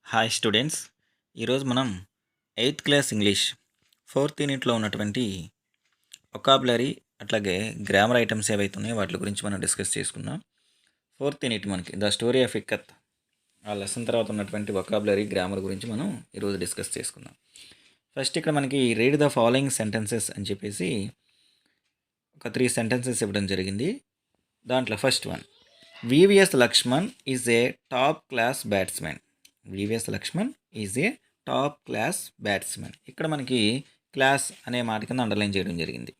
Hi students, ఈరోజు మనం 8th class English 4th యూనిట్లో ఉన్నటువంటి వొకాబులరీ అట్లాగే గ్రామర్ ఐటమ్స్ ఏవైతే ఉన్నాయో వాటి గురించి మనం డిస్కస్ చేసుకుందాం. 4th యూనిట్ మనకి ద స్టోరీ ఆఫ్ ఇక్కత్ ఆ లెసన్ తర్వాత ఉన్నటువంటి వొకాబులరీ గ్రామర్ గురించి మనం ఈరోజు డిస్కస్ చేసుకుందాం. ఫస్ట్ ఇక్కడ మనకి రీడ్ ద ఫాలోయింగ్ సెంటెన్సెస్ అని చెప్పేసి ఒక 3 సెంటెన్సెస్ ఇవ్వడం జరిగింది. దాంట్లో first one, VVS Laxman is a top class batsmen. VVS Laxman is a top class batsmen. ఇక్కడ మనకి క్లాస్ అనే మాట కింద అండర్లైన్ చేయడం జరిగింది.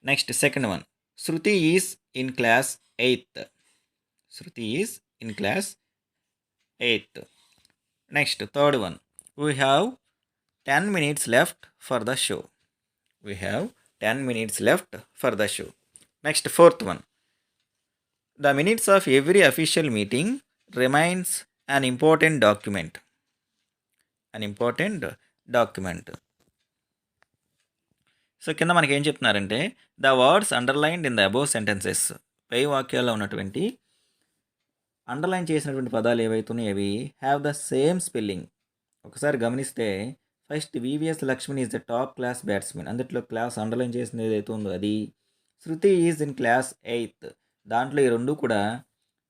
Next second one, Shruti is in class 8th. Shruti is in class 8th. Next third one, we have 10 minutes left for the show. We have 10 minutes left for the show. Next fourth one, the minutes of every official meeting remains an important document. An important document. So కింద మనకి ఏం చెప్తున్నారంటే the words underlined in the above sentences, పై వాక్యాల్లో ఉన్నటువంటి underline చేసినటువంటి పదాలు ఏవైతే ఉన్నాయో అవి హ్యావ్ ద సేమ్ స్పెల్లింగ్. ఒకసారి గమనిస్తే first VVS Laxman is the top class batsmen, అందులో క్లాస్ అండర్లైన్ చేసింది ఏదైతే ఉందో అది. శృతి ఈజ్ ఇన్ క్లాస్ 8th, దాంట్లో ఈ రెండు కూడా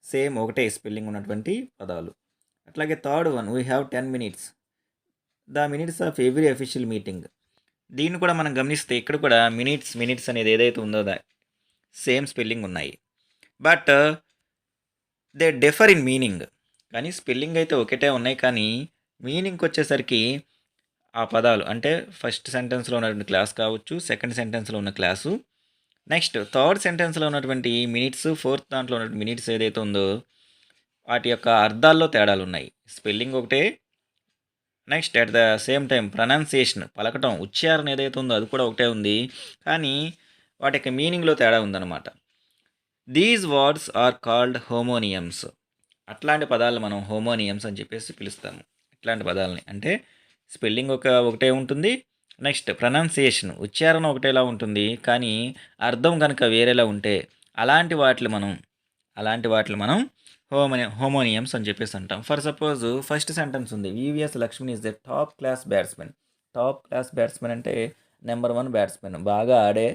సేమ్ ఒకటే స్పెల్లింగ్ ఉన్నటువంటి పదాలు. అట్లాగే third one, we have 10 minutes, the minutes of every official meeting. దీన్ని కూడా మనం గమనిస్తే ఇక్కడ కూడా మినిట్స్ అనేది ఏదైతే ఉందో సేమ్ స్పెల్లింగ్ ఉన్నాయి. But they differ in meaning. కానీ స్పెల్లింగ్ అయితే ఒకటే ఉన్నాయి, కానీ మీనింగ్కి వచ్చేసరికి ఆ పదాలు అంటే ఫస్ట్ సెంటెన్స్లో ఉన్నటువంటి క్లాస్ కావచ్చు, సెకండ్ సెంటెన్స్లో ఉన్న క్లాసు, నెక్స్ట్ థర్డ్ సెంటెన్స్లో ఉన్నటువంటి మినిట్స్, ఫోర్త్ దాంట్లో ఉన్నటువంటి మినిట్స్ ఏదైతే ఉందో వాటి యొక్క అర్థాల్లో తేడాలు ఉన్నాయి. స్పెల్లింగ్ ఒకటే, next at the same time pronunciation, పలకటం, ఉచ్చారణ ఏదైతే ఉందో అది కూడా ఒకటే ఉంది, కానీ వాటి యొక్క మీనింగ్లో తేడా ఉందన్నమాట. These words are called homonyms. అట్లాంటి పదాలు మనం హోమోనియమ్స్ అని చెప్పేసి పిలుస్తాము. ఇట్లాంటి పదాలని అంటే స్పెల్లింగ్ ఒకటే ఉంటుంది, నెక్స్ట్ ప్రొనౌన్సియేషన్ ఉచ్చారణ ఒకటేలా ఉంటుంది, కానీ అర్థం కనుక వేరేలా ఉంటే అలాంటి వాటిని మనం హోమోనియమ్స్ అని చెప్పేసి అంటాం. ఫర్ సపోజ్ ఫస్ట్ సెంటెన్స్ ఉంది, VVS Laxman is the top class batsmen. Top class batsmen అంటే నెంబర్ 1 బ్యాట్స్మెన్, బాగా ఆడే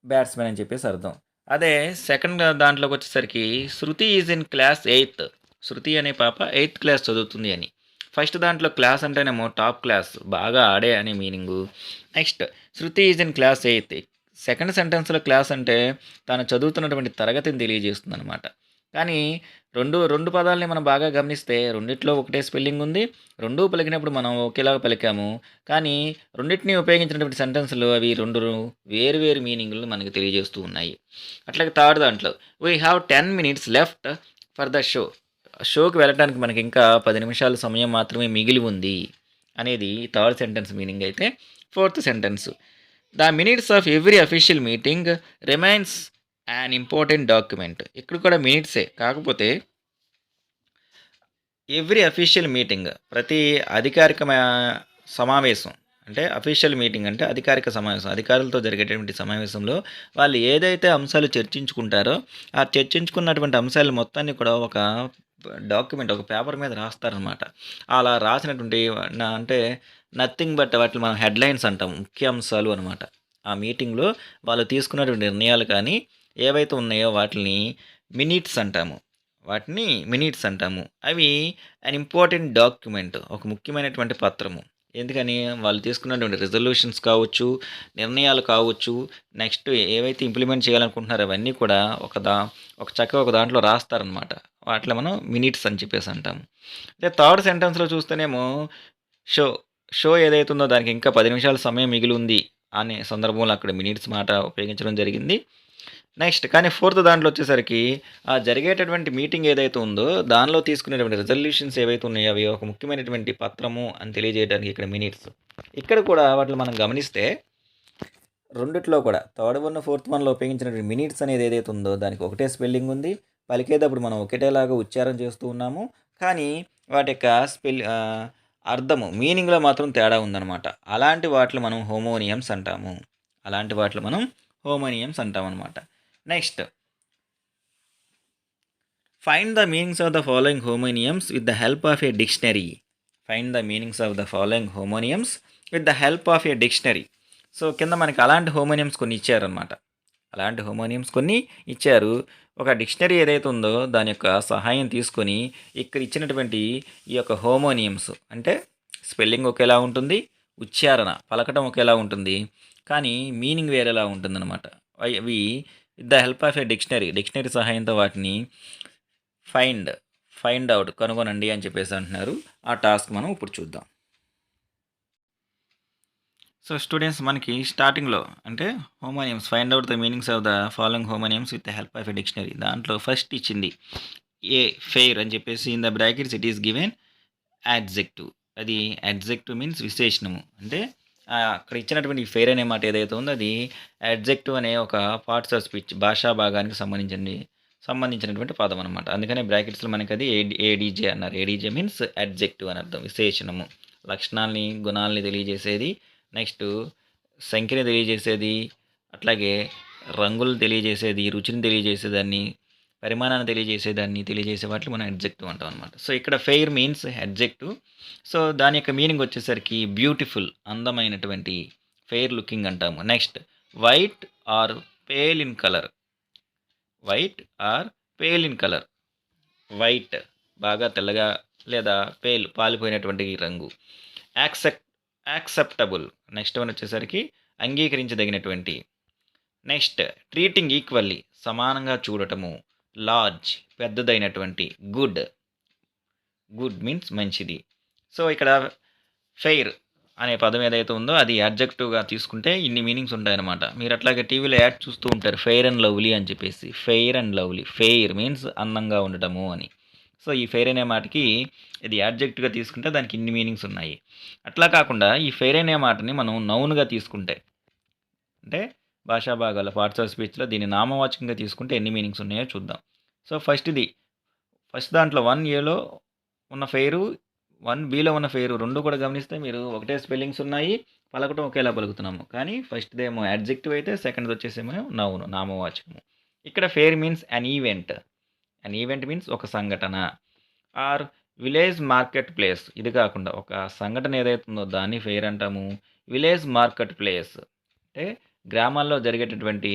బ్యాట్స్మెన్ అని చెప్పేసి అర్థం. అదే సెకండ్ దాంట్లోకి వచ్చేసరికి శృతి ఈజ్ ఇన్ క్లాస్ 8th. శృతి అనే పాప 8th క్లాస్ చదువుతుంది అని. ఫస్ట్ దాంట్లో క్లాస్ అంటేనేమో టాప్ క్లాస్, బాగా ఆడే అనే meaning. Next Shruti is in class 8th. Second సెంటెన్స్లో క్లాస్ అంటే తాను చదువుతున్నటువంటి తరగతిని తెలియజేస్తుంది అనమాట. కానీ రెండు పదాలని మనం బాగా గమనిస్తే రెండిట్లో ఒకటే స్పెల్లింగ్ ఉంది, రెండు పలికినప్పుడు మనం ఒకేలాగా పలికాము, కానీ రెండింటినీ ఉపయోగించినటువంటి సెంటెన్స్లు అవి రెండు వేరు మీనింగ్లు మనకు తెలియజేస్తూ ఉన్నాయి. అట్లాగే థర్డ్ దాంట్లో we have 10 minutes left for the షోకి వెళ్ళడానికి మనకి ఇంకా 10 నిమిషాల సమయం మాత్రమే మిగిలి ఉంది అనేది థర్డ్ సెంటెన్స్ మీనింగ్. అయితే fourth sentence, the minutes of every official meeting remains an important document. ఇక్కడ కూడా మినిట్సే, కాకపోతే ఎవ్రీ అఫీషియల్ మీటింగ్, ప్రతి అధికారిక సమావేశం, అంటే అఫీషియల్ మీటింగ్ అంటే అధికారిక సమావేశం, అధికారులతో జరిగేటువంటి సమావేశంలో వాళ్ళు ఏదైతే అంశాలు చర్చించుకుంటారో ఆ చర్చించుకున్నటువంటి అంశాలు మొత్తాన్ని కూడా ఒక డాక్యుమెంట్, ఒక పేపర్ మీద రాస్తారనమాట. అలా రాసినటువంటి అంటే నథింగ్ బట్ వాటిని మనం హెడ్లైన్స్ అంటాం, ముఖ్యాంశాలు అనమాట. ఆ మీటింగ్లో వాళ్ళు తీసుకున్నటువంటి నిర్ణయాలు కానీ ఏవైతే ఉన్నాయో వాటిని మినిట్స్ అంటాము. అవి అన్ ఇంపార్టెంట్ డాక్యుమెంట్, ఒక ముఖ్యమైనటువంటి పత్రము. ఎందుకని వాళ్ళు తీసుకున్నటువంటి రిజల్యూషన్స్ కావచ్చు, నిర్ణయాలు కావచ్చు, నెక్స్ట్ ఏవైతే ఇంప్లిమెంట్ చేయాలనుకుంటున్నారో అవన్నీ కూడా చక్కగా ఒక దాంట్లో రాస్తారనమాట. వాటిలో మనం మినిట్స్ అని చెప్పేసి అంటాము. అదే థర్డ్ సెంటెన్స్లో చూస్తేనేమో షో ఏదైతే ఉందో దానికి ఇంకా 10 నిమిషాల సమయం మిగిలి ఉంది అనే సందర్భంలో అక్కడ మినిట్స్ మాట ఉపయోగించడం జరిగింది. నెక్స్ట్ కానీ ఫోర్త్ దాంట్లో వచ్చేసరికి ఆ జరిగేటటువంటి మీటింగ్ ఏదైతే ఉందో దానిలో తీసుకునేటువంటి రిజల్యూషన్స్ ఏవైతే ఉన్నాయో అవి ఒక ముఖ్యమైనటువంటి పత్రము అని తెలియజేయడానికి ఇక్కడ మినిట్స్. ఇక్కడ కూడా వాటిని మనం గమనిస్తే రెండిట్లో కూడా థర్డ్ వన్ ఫోర్త్ వన్లో ఉపయోగించినటువంటి మినిట్స్ అనేది ఏదైతే ఉందో దానికి ఒకటే స్పెల్లింగ్ ఉంది, పలికేటప్పుడు మనం ఒకటేలాగా ఉచ్చారం చేస్తూ ఉన్నాము, కానీ వాటి యొక్క అర్థము మీనింగ్లో మాత్రం తేడా ఉందన్నమాట. అలాంటి వాటిని మనం హోమోనియమ్స్ అంటాము. హోమోనియమ్స్ అంటాం అనమాట. Next, find the meanings of the following homonyms with the help of a dictionary. Find the meanings of the following homonyms with the help of a dictionary. So కింద మనకి అలాంటి హోమోనియమ్స్ కొన్ని ఇచ్చారనమాట. అలాంటి హోమోనియమ్స్ కొన్ని ఇచ్చారు. ఒక డిక్షనరీ ఏదైతే ఉందో దాని యొక్క సహాయం తీసుకొని ఇక్కడ ఇచ్చినటువంటి ఈ యొక్క హోమోనియమ్స్ అంటే స్పెల్లింగ్ ఒకేలా ఉంటుంది, ఉచ్చారణ పలకటం ఒకేలా ఉంటుంది, కానీ మీనింగ్ వేరేలా ఉంటుందన్నమాట. అవి with the help of a dictionary సహాయంతో వాటిని ఫైండ్ అవుట్ కనుగొనండి అని చెప్పేసి అంటున్నారు. ఆ టాస్క్ మనం ఇప్పుడు చూద్దాం. సో స్టూడెంట్స్, మనకి స్టార్టింగ్లో అంటే homonyms find out the meanings of the following homonyms with the help of a dictionary. దాంట్లో ఫస్ట్ ఇచ్చింది ఏ ఫెయిర్ అని చెప్పేసి in the brackets it is given adjective. అది యాడ్జెక్టివ్ మీన్స్ విశేషణము. అంటే అక్కడ ఇచ్చినటువంటి ఫెయిర్ అనే మాట ఏదైతే ఉందో అది యాడ్జెక్టివ్ అనే ఒక పార్ట్స్ ఆఫ్ స్పీచ్ భాషా భాగానికి సంబంధించినటువంటి పదం అనమాట. అందుకనే బ్రాకెట్స్లో మనకి అది ఏడీజే అన్నారు. ఏడీజే మీన్స్ యాడ్జెక్టివ్ అని అర్థం, విశేషణము, లక్షణాలని గుణాలని తెలియజేసేది, నెక్స్ట్ సంఖ్యని తెలియజేసేది, అట్లాగే రంగులు తెలియజేసేది, రుచిని తెలియజేసేదాన్ని, పరిమాణాన్ని తెలియజేసే వాటిని మనం అడ్జెక్టివ్ అంటాం అనమాట. సో ఇక్కడ ఫెయిర్ మీన్స్ అడ్జెక్టివ్. సో దాని యొక్క మీనింగ్ వచ్చేసరికి బ్యూటిఫుల్, అందమైనటువంటి, ఫెయిర్ లుకింగ్ అంటాము. Next, white or pale in colour. White or pale in colour. White బాగా తెల్లగా లేదా పేల్ పాలిపోయినటువంటి రంగు. యాక్సెప్టబుల్. నెక్స్ట్ వన్ వచ్చేసరికి అంగీకరించదగినటువంటి. నెక్స్ట్, ట్రీటింగ్ ఈక్వల్లీ సమానంగా చూడటము. లార్జ్ పెద్దదైనటువంటి. గుడ్ మీన్స్ మంచిది. సో ఇక్కడ ఫెయిర్ అనే పదం ఏదైతే ఉందో అది అడ్జెక్టివ్గా తీసుకుంటే ఇన్ని మీనింగ్స్ ఉంటాయన్నమాట. మీరు అట్లాగే టీవీలో యాడ్ చూస్తూ ఉంటారు ఫెయిర్ అండ్ లవ్లీ అని చెప్పేసి. Fair and lovely, fair means అందంగా ఉండటము అని. సో ఈ ఫెయిర్ అనే మాటకి ఇది యాడ్జెక్టివ్గా తీసుకుంటే దానికి ఇన్ని మీనింగ్స్ ఉన్నాయి. అట్లా కాకుండా ఈ ఫెయిర్ అనే మాటని మనం నౌన్గా తీసుకుంటే, అంటే భాషా భాగాల పార్ట్స్ ఆఫ్ స్పీచ్లో దీన్ని నామవాచకంగా తీసుకుంటే ఎన్ని మీనింగ్స్ ఉన్నాయో చూద్దాం. సో ఫస్ట్ దాంట్లో 1Aలో ఉన్న ఫెయిరు, 1Bలో ఉన్న ఫెయిరు రెండు కూడా గమనిస్తే మీరు ఒకటే స్పెల్లింగ్స్ ఉన్నాయి, పలకటం ఒకేలా పలుకుతున్నాము. కానీ ఫస్ట్దేమో యాడ్జెక్టివ్ అయితే సెకండ్ది వచ్చేసేమో నౌన్, నామవాచకము. ఇక్కడ fair means an event. An event means ఒక సంఘటన. Or village market place. ఇది కాకుండా ఒక సంఘటన ఏదైతుందో దాన్ని ఫెయిర్ అంటాము. విలేజ్ మార్కెట్ ప్లేస్ అంటే గ్రామాల్లో జరిగేటటువంటి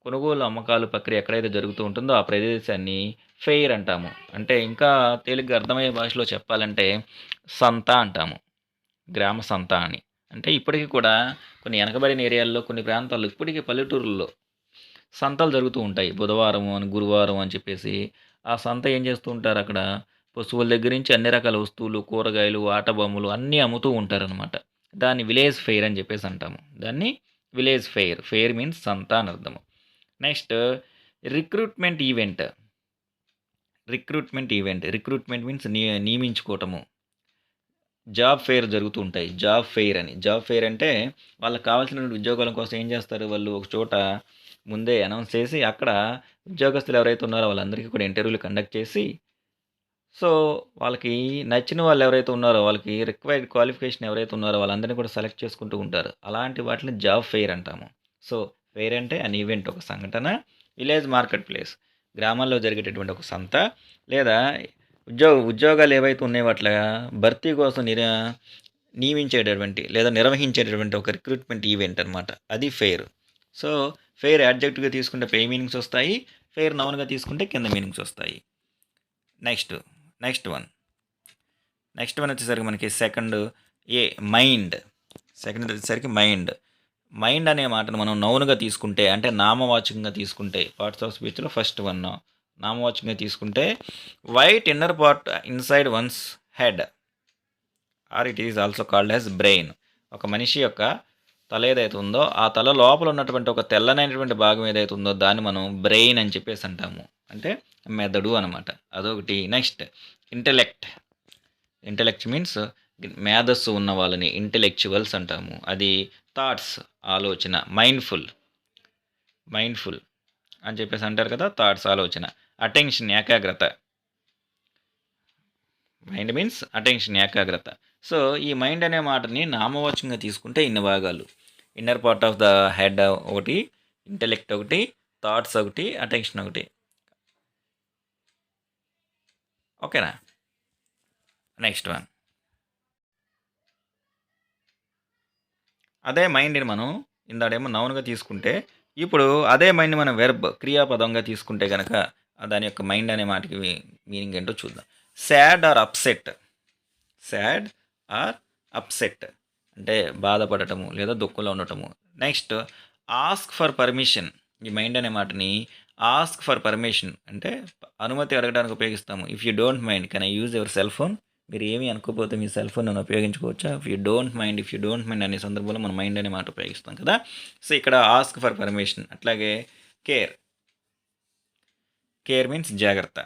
కొనుగోలు అమ్మకాలు ప్రక్రియ ఎక్కడైతే జరుగుతూ ఉంటుందో ఆ ప్రదేశాన్ని ఫెయిర్ అంటాము. అంటే ఇంకా తేలిగ్గా అర్థమయ్యే భాషలో చెప్పాలంటే సంత అంటాము, గ్రామ సంత అని. అంటే ఇప్పటికీ కూడా కొన్ని వెనకబడిన ఏరియాల్లో, కొన్ని ప్రాంతాల్లో ఇప్పటికీ పల్లెటూరుల్లో సంతలు జరుగుతూ ఉంటాయి. బుధవారం అని, గురువారం అని చెప్పేసి ఆ సంత ఏం చేస్తూ ఉంటారు, అక్కడ పశువుల దగ్గర నుంచి అన్ని రకాల వస్తువులు, కూరగాయలు, ఆట బొమ్మలు అన్నీ అమ్ముతూ ఉంటారనమాట. దాన్ని విలేజ్ ఫెయిర్ అని చెప్పేసి అంటాము. దాన్ని విలేజ్ ఫెయిర్. ఫెయిర్ మీన్స్ సంత అని అర్థము. Next, recruitment event. Recruitment means నియమించుకోవటము. జాబ్ ఫెయిర్ జరుగుతూ ఉంటాయి. జాబ్ ఫెయిర్ అంటే వాళ్ళకి కావాల్సిన ఉద్యోగాల కోసం ఏం చేస్తారు, వాళ్ళు ఒక చోట ముందే అనౌన్స్ చేసి అక్కడ ఉద్యోగస్తులు ఎవరైతే ఉన్నారో వాళ్ళందరికీ కూడా ఇంటర్వ్యూలు కండక్ట్ చేసి, సో వాళ్ళకి నచ్చిన వాళ్ళు ఎవరైతే ఉన్నారో, వాళ్ళకి రిక్వైర్డ్ క్వాలిఫికేషన్ ఎవరైతే ఉన్నారో వాళ్ళందరినీ కూడా సెలెక్ట్ చేసుకుంటూ ఉంటారు. అలాంటి వాటిని జాబ్ ఫెయిర్ అంటాము. సో ఫెయిర్ అంటే అన్ ఈవెంట్, ఒక సంఘటన. విలేజ్ మార్కెట్ ప్లేస్ గ్రామాల్లో జరిగేటటువంటి ఒక సంత, లేదా ఉద్యోగాలు ఏవైతే ఉన్నాయో వాట్ల భర్తీ కోసం నియమించేటటువంటి లేదా నిర్వహించేటటువంటి ఒక రిక్రూట్మెంట్ ఈవెంట్ అనమాట. అది ఫెయిర్. సో ఫెయిర్ యాడ్జెక్టివ్గా తీసుకుంటే పే మీనింగ్స్ వస్తాయి, ఫెయిర్ నౌన్గా తీసుకుంటే కింద మీనింగ్స్ వస్తాయి. నెక్స్ట్ వన్ వచ్చేసరికి మనకి సెకండ్ వచ్చేసరికి మైండ్ అనే మాటను మనం నౌన్గా తీసుకుంటే, అంటే నామవాచకంగా తీసుకుంటే, పార్ట్స్ ఆఫ్ స్పీచ్లో ఫస్ట్ వన్ నామవాచకంగా తీసుకుంటే white inner part inside one's head, or it is also called as brain. ఒక మనిషి యొక్క తల ఏదైతే ఉందో ఆ తల లోపల ఉన్నటువంటి ఒక తెల్లనైనటువంటి భాగం ఏదైతే ఉందో దాన్ని మనం బ్రెయిన్ అని చెప్పేసి అంటాము. అంటే మెదడు అనమాట. అదొకటి. నెక్స్ట్, ఇంటెలెక్ట్ మీన్స్ మేధస్సు ఉన్న వాళ్ళని ఇంటెలెక్చువల్స్ అంటాము. అది థాట్స్, ఆలోచన. మైండ్ఫుల్ అని చెప్పేసి అంటారు కదా, థాట్స్, ఆలోచన. అటెన్షన్, ఏకాగ్రత. మైండ్ మీన్స్ అటెన్షన్, ఏకాగ్రత. సో ఈ మైండ్ అనే మాటని నామవాచకంగా తీసుకుంటే ఇన్ని భాగాలు. Inner part of the head ఒకటి, ఇంటెలెక్ట్ ఒకటి, థాట్స్ ఒకటి, అటెన్షన్ ఒకటి. ఓకేనా? Next one. అదే మైండ్ని మనం ఇందాడేమో నౌన్గా తీసుకుంటే, ఇప్పుడు అదే మైండ్ని మనం వెర్బ్ క్రియాపదంగా తీసుకుంటే కనుక దాని యొక్క మైండ్ అనే మాటకి మీనింగ్ ఏంటో చూద్దాం. Sad are upset. Sad are upset అంటే బాధపడటము లేదా దుఃఖంలో ఉండటము. Next ask for permission. ఈ మైండ్ అనే మాటని ఆస్క్ ఫర్ పర్మిషన్ అంటే అనుమతి అడగడానికి ఉపయోగిస్తాము. If you don't mind can I use your cell phone. మీరు ఏమీ అనుకోకపోతే మీ సెల్ ఫోన్ నన్ను ఉపయోగించుకోవచ్చా? ఇఫ్ యూ డోంట్ మైండ్ అనే సందర్భంలో మనం మైండ్ అనే మాట ఉపయోగిస్తాం కదా. సో ఇక్కడ ఆస్క్ ఫర్ పర్మిషన్. అట్లాగే కేర్. కేర్ మీన్స్ జాగ్రత్త.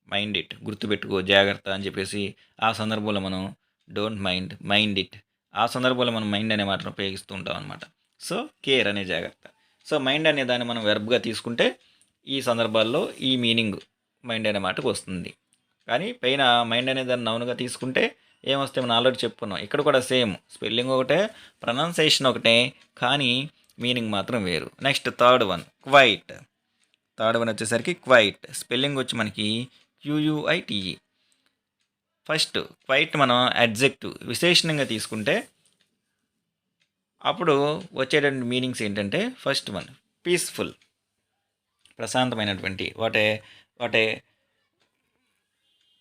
మైండ్ ఇట్, గుర్తుపెట్టుకో, జాగ్రత్త అని చెప్పేసి ఆ సందర్భంలో మనం డోంట్ మైండ్ ఇట్. ఆ సందర్భంలో మనం మైండ్ అనే మాటను ఉపయోగిస్తూ ఉంటాం అనమాట. సో కేర్ అనే జాగ్రత్త. సో మైండ్ అనే దాన్ని మనం వెర్బ్గా తీసుకుంటే ఈ సందర్భాల్లో ఈ మీనింగ్ మైండ్ అనే మాటకు వస్తుంది. కానీ పైన మైండ్ అనే దాన్ని నౌన్గా తీసుకుంటే ఏమొస్తే మనం ఆల్రెడీ చెప్పుకున్నాం. ఇక్కడ కూడా సేమ్ స్పెల్లింగ్ ఒకటే, ప్రొనౌన్సియేషన్ ఒకటే, కానీ మీనింగ్ మాత్రం వేరు. Next third one quiet. Third one వచ్చేసరికి క్వైట్. స్పెల్లింగ్ వచ్చి మనకి QUITE. ఫస్ట్ క్వైట్ మనం అడ్జెక్టివ్ విశేషణంగా తీసుకుంటే అప్పుడు వచ్చేటువంటి మీనింగ్స్ ఏంటంటే ఫస్ట్ వన్ పీస్ఫుల్, ప్రశాంతమైనటువంటి, what a